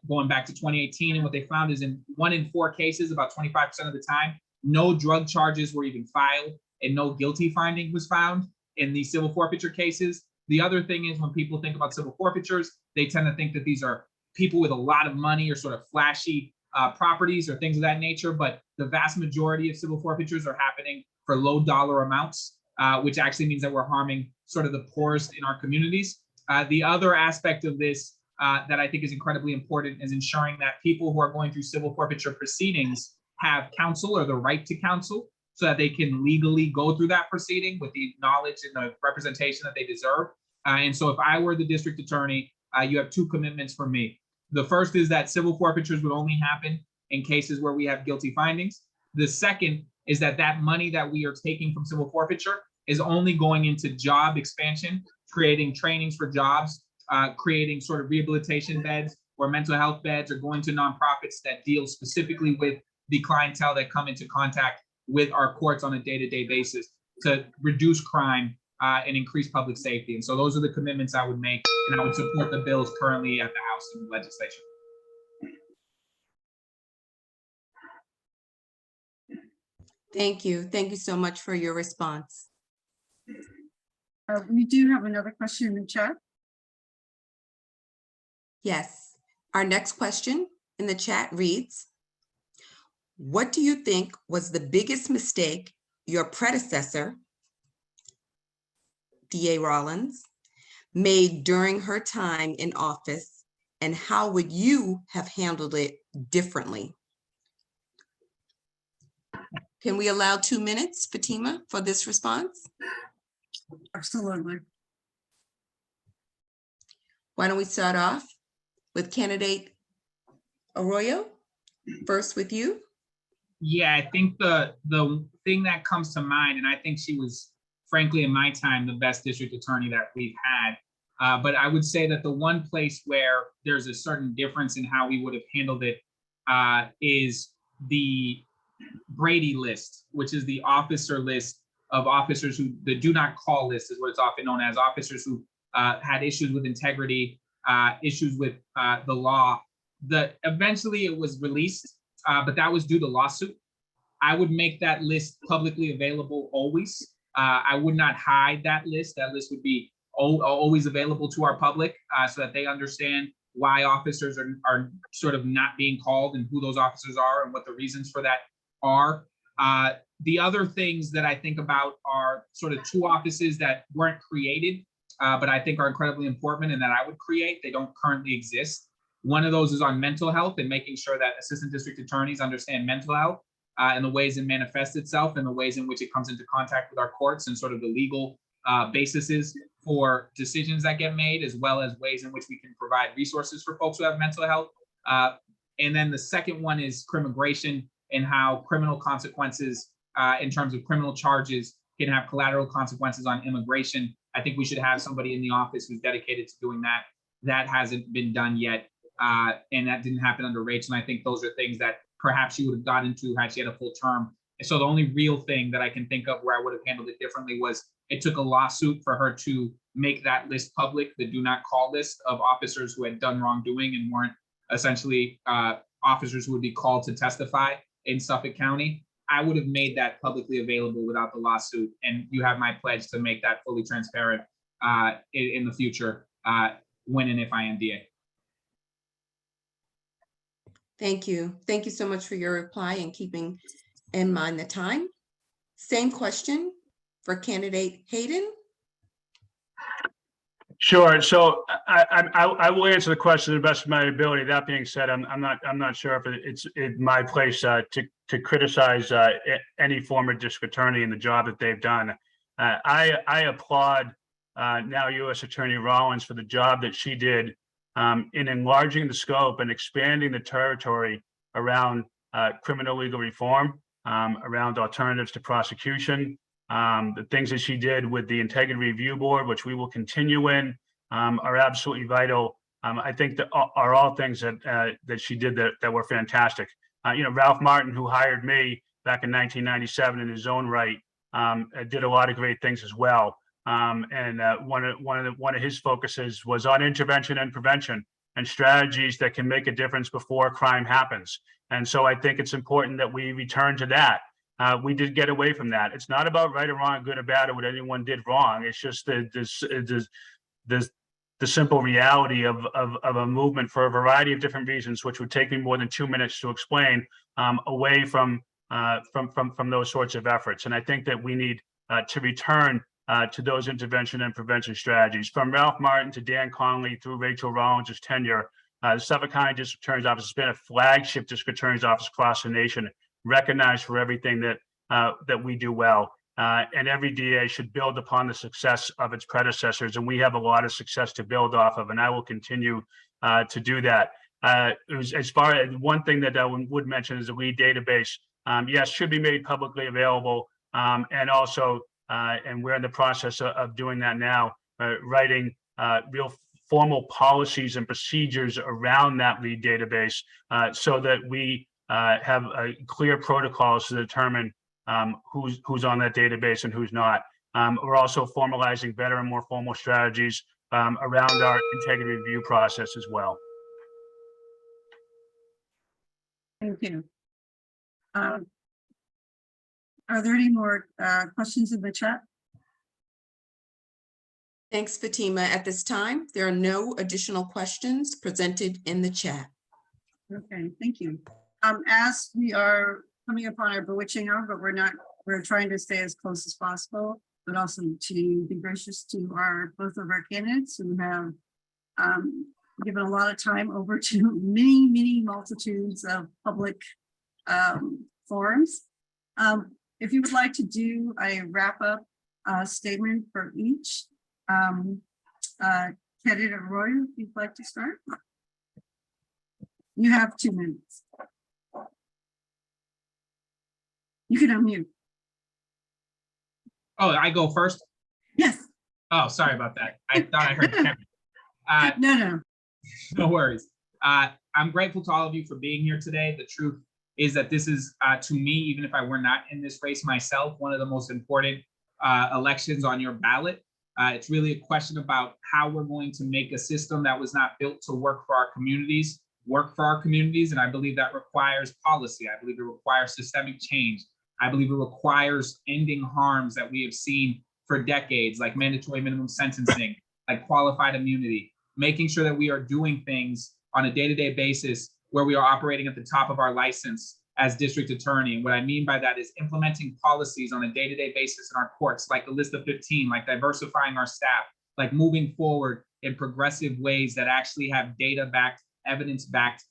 [SPEAKER 8] going back to 2018. And what they found is in 1 in 4 cases, about 25% of the time, no drug charges were even filed and no guilty finding was found in these civil forfeiture cases. The other thing is when people think about civil forfeitures, they tend to think that these are people with a lot of money or sort of flashy properties or things of that nature. But the vast majority of civil forfeitures are happening for low dollar amounts, which actually means that we're harming sort of the poorest in our communities. The other aspect of this that I think is incredibly important is ensuring that people who are going through civil forfeiture proceedings have counsel or the right to counsel so that they can legally go through that proceeding with the knowledge and the representation that they deserve. And so if I were the district attorney, you have 2 commitments from me. The first is that civil forfeitures would only happen in cases where we have guilty findings. The second is that that money that we are taking from civil forfeiture is only going into job expansion, creating trainings for jobs, creating sort of rehabilitation beds or mental health beds, or going to nonprofits that deal specifically with the clientele that come into contact with our courts on a day-to-day basis to reduce crime and increase public safety. And so those are the commitments I would make, and I would support the bills currently at the House and legislature.
[SPEAKER 4] thank you. Thank you so much for your response.
[SPEAKER 1] We do have another question in the chat.
[SPEAKER 4] Yes, our next question in the chat reads, what do you think was the biggest mistake your predecessor, DA Rollins, made during her time in office, and how would you have handled it differently? Can we allow 2 minutes, Fatima, for this response?
[SPEAKER 1] Absolutely.
[SPEAKER 4] Why don't we start off with candidate Arroyo? First with you.
[SPEAKER 8] Yeah, I think the thing that comes to mind, and I think she was, frankly, in my time, the best district attorney that we've had. But I would say that the one place where there's a certain difference in how we would have handled it is the Brady list, which is the officer list of officers who, the do not call list is what it's often known as, officers who had issues with integrity, issues with the law. Eventually it was released, but that was due to lawsuit. I would make that list publicly available always. I would not hide that list. That list would be always available to our public so that they understand why officers are sort of not being called and who those officers are and what the reasons for that are. The other things that I think about are sort of 2 offices that weren't created, but I think are incredibly important and that I would create. They don't currently exist. One of those is on mental health and making sure that assistant district attorneys understand mental health and the ways it manifests itself and the ways in which it comes into contact with our courts and sort of the legal bases for decisions that get made, as well as ways in which we can provide resources for folks who have mental health. And then the second one is crimmigration and how criminal consequences in terms of criminal charges can have collateral consequences on immigration. I think we should have somebody in the office who's dedicated to doing that. That hasn't been done yet. And that didn't happen under Rachel. And I think those are things that perhaps she would have got into had she had a full term. And so the only real thing that I can think of where I would have handled it differently was it took a lawsuit for her to make that list public, the do not call list of officers who had done wrongdoing and weren't essentially officers who would be called to testify in Suffolk County. I would have made that publicly available without the lawsuit. And you have my pledge to make that fully transparent in the future when and if I am DA.
[SPEAKER 4] Thank you. Thank you so much for your reply and keeping in mind the time. Same question for candidate Hayden.
[SPEAKER 7] Sure. So I will answer the question to the best of my ability. That being said, I'm not sure if it's in my place to criticize any former district attorney in the job that they've done. I applaud now U.S. Attorney Rollins for the job that she did in enlarging the scope and expanding the territory around criminal legal reform, around alternatives to prosecution. The things that she did with the Integrity Review Board, which we will continue in, are absolutely vital. I think that are all things that she did that were fantastic. Ralph Martin, who hired me back in 1997 in his own right, did a lot of great things as well. And one of his focuses was on intervention and prevention and strategies that can make a difference before crime happens. And so I think it's important that we return to that. We did get away from that. It's not about right or wrong, good or bad, or what anyone did wrong. It's just the simple reality of a movement for a variety of different reasons, which would take me more than 2 minutes to explain, away from those sorts of efforts. And I think that we need to return to those intervention and prevention strategies. From Ralph Martin to Dan Conley through Rachel Rollins' tenure, the Suffolk County District Attorney's Office has been a flagship district attorney's office across the nation, recognized for everything that we do well. And every DA should build upon the success of its predecessors. And we have a lot of success to build off of, and I will continue to do that. As far as one thing that I would mention is the lead database, yes, should be made publicly available. And also, and we're in the process of doing that now, writing real formal policies and procedures around that lead database so that we have clear protocols to determine who's on that database and who's not. We're also formalizing better and more formal strategies around our integrity review process as well.
[SPEAKER 1] Thank you. Are there any more questions in the chat?
[SPEAKER 4] Thanks, Fatima. At this time, there are no additional questions presented in the chat.
[SPEAKER 1] Okay, thank you. As we are coming upon our bewitching hour, but we're trying to stay as close as possible, but also to be gracious to both of our candidates who have given a lot of time over to many multitudes of public forums. If you would like to do a wrap-up statement for each, candidate Roy, if you'd like to start. You have 2 minutes. You can unmute.
[SPEAKER 8] Oh, I go first?
[SPEAKER 1] Yes.
[SPEAKER 8] Oh, sorry about that. I thought I heard Kevin.
[SPEAKER 1] No.
[SPEAKER 8] No worries. I'm grateful to all of you for being here today. The truth is that this is, to me, even if I were not in this race myself, one of the most important elections on your ballot. It's really a question about how we're going to make a system that was not built to work for our communities, and I believe that requires policy. I believe it requires systemic change. I believe it requires ending harms that we have seen for decades, like mandatory minimum sentencing, like qualified immunity, making sure that we are doing things on a day-to-day basis where we are operating at the top of our license as district attorney. And what I mean by that is implementing policies on a day-to-day basis in our courts, like the list of 15, like diversifying our staff, like moving forward in progressive ways that actually have data-backed, evidence-backed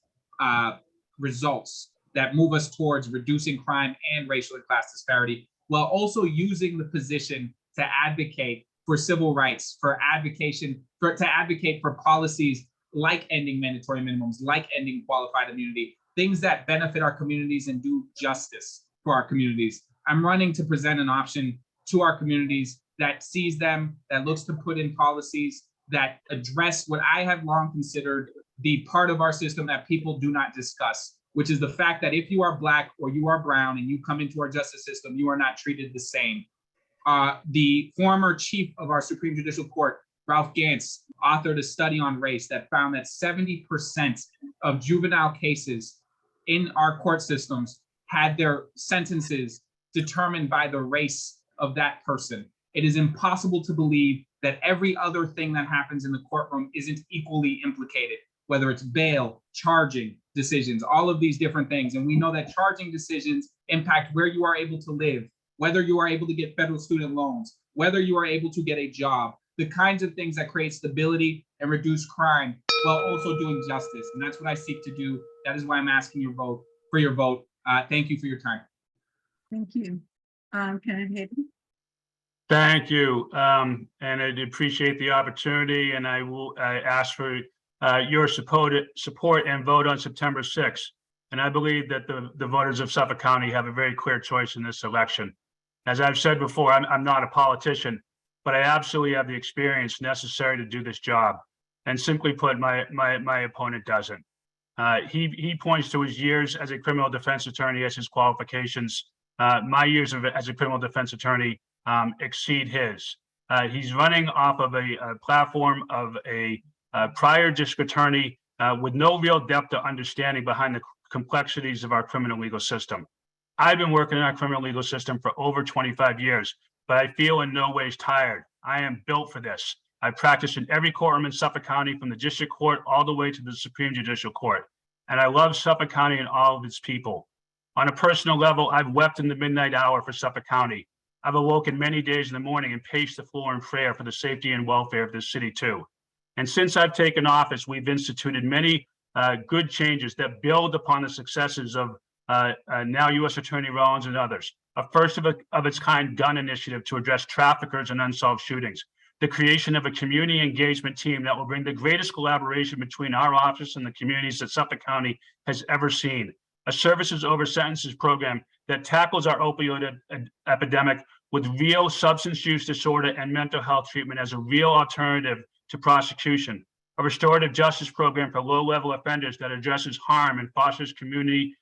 [SPEAKER 8] results that move us towards reducing crime and racial and class disparity, while also using the position to advocate for civil rights, to advocate for policies like ending mandatory minimums, like ending qualified immunity, things that benefit our communities and do justice for our communities. I'm running to present an option to our communities that sees them, that looks to put in policies that address what I have long considered the part of our system that people do not discuss, which is the fact that if you are Black or you are brown and you come into our justice system, you are not treated the same. The former chief of our Supreme Judicial Court, Ralph Gantz, authored a study on race that found that 70% of juvenile cases in our court systems had their sentences determined by the race of that person. It is impossible to believe that every other thing that happens in the courtroom isn't equally implicated, whether it's bail, charging decisions, all of these different things. And we know that charging decisions impact where you are able to live, whether you are able to get federal student loans, whether you are able to get a job, the kinds of things that create stability and reduce crime while also doing justice. And that's what I seek to do. That is why I'm asking your vote. Thank you for your time.
[SPEAKER 1] Thank you. Kenneth Hayden.
[SPEAKER 7] Thank you. And I appreciate the opportunity, and I ask for your support and vote on September 6th. And I believe that the voters of Suffolk County have a very clear choice in this election. As I've said before, I'm not a politician, but I absolutely have the experience necessary to do this job. And simply put, my opponent doesn't. He points to his years as a criminal defense attorney as his qualifications. My years as a criminal defense attorney exceed his. He's running off of a platform of a prior district attorney with no real depth of understanding behind the complexities of our criminal legal system. I've been working in our criminal legal system for over 25 years, but I feel in no ways tired. I am built for this. I practiced in every courtroom in Suffolk County, from the district court all the way to the Supreme Judicial Court. And I love Suffolk County and all of its people. On a personal level, I've wept in the midnight hour for Suffolk County. I've awoken many days in the morning and paced the floor in prayer for the safety and welfare of this city too. And since I've taken office, we've instituted many good changes that build upon the successes of now U.S. Attorney Rollins and others. A first of its kind gun initiative to address traffickers and unsolved shootings. The creation of a community engagement team that will bring the greatest collaboration between our office and the communities that Suffolk County has ever seen. A services over sentences program that tackles our opioid epidemic with real substance use disorder and mental health treatment as a real alternative to prosecution. A restorative justice program for low-level offenders that addresses harm and fosters community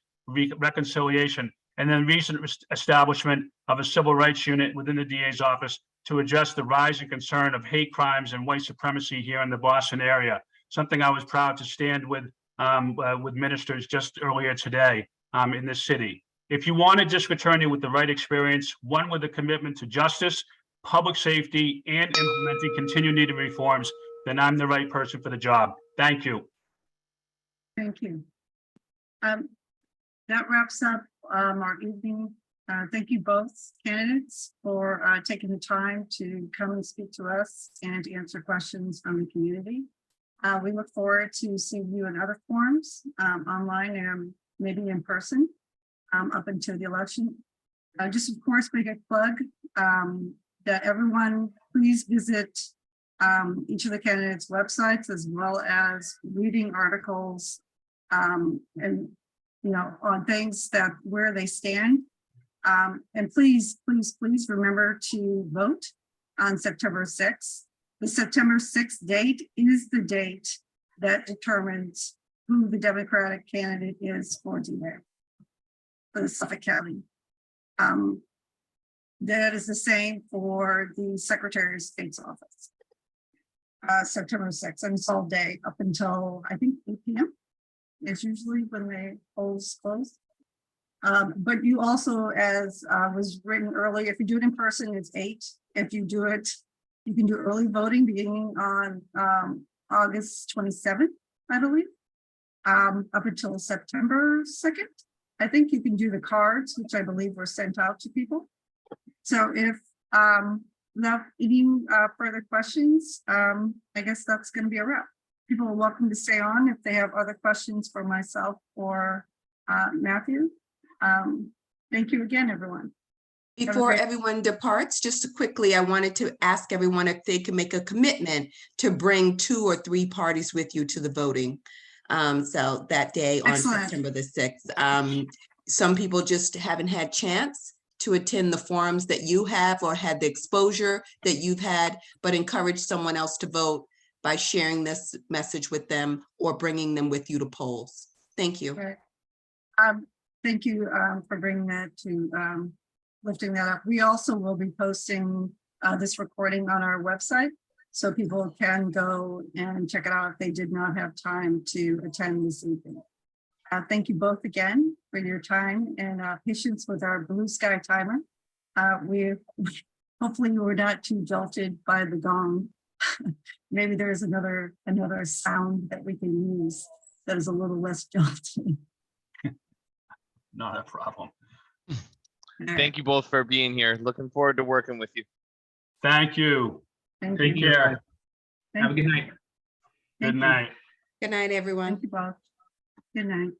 [SPEAKER 7] reconciliation. And then recent establishment of a civil rights unit within the DA's office to address the rising concern of hate crimes and white supremacy here in the Boston area. Something I was proud to stand with ministers just earlier today in this city. If you want a district attorney with the right experience, one with a commitment to justice, public safety, and implementing continued needed reforms, then I'm the right person for the job. Thank you.
[SPEAKER 1] Thank you. That wraps up our evening. Thank you both candidates for taking the time to come and speak to us and to answer questions from the community. We look forward to seeing you in other forums, online and maybe in person up until the election. Just of course, make a plug that everyone please visit each of the candidates' websites, as well as reading articles and on things that where they stand. And please remember to vote on September 6th. The September 6th date is the date that determines who the Democratic candidate is for today for the Suffolk County. That is the same for the Secretary of State's office. September 6th, and it's all day up until I think 8 p.m. It's usually when the polls close. But you also, as was written earlier, if you do it in person, it's 8. If you do it, you can do early voting beginning on August 27th, I believe, up until September 2nd. I think you can do the cards, which I believe were sent out to people. So if without any further questions, I guess that's going to be a wrap. People are welcome to stay on if they have other questions for myself or Matthew. Thank you again, everyone.
[SPEAKER 4] Before everyone departs, just quickly, I wanted to ask everyone if they can make a commitment to bring 2 or 3 parties with you to the voting. So that day on September the 6th. Some people just haven't had chance to attend the forums that you have or had the exposure that you've had, but encourage someone else to vote by sharing this message with them or bringing them with you to polls. Thank you.
[SPEAKER 1] Right. Thank you for bringing that to lifting that up. We also will be posting this recording on our website, so people can go and check it out if they did not have time to attend this evening. Thank you both again for your time and patience with our blue sky timer. We hopefully you were not too jolted by the gong. Maybe there's another sound that we can use that is a little less jolting.
[SPEAKER 7] Not a problem.
[SPEAKER 3] Thank you both for being here. Looking forward to working with you.
[SPEAKER 7] Thank you.
[SPEAKER 1] Thank
[SPEAKER 7] Take
[SPEAKER 1] you.
[SPEAKER 7] care.
[SPEAKER 8] Have a good night.
[SPEAKER 1] Thank
[SPEAKER 7] Good
[SPEAKER 1] you.
[SPEAKER 7] night.
[SPEAKER 4] Good night, everyone.
[SPEAKER 1] Thank you both. Good night.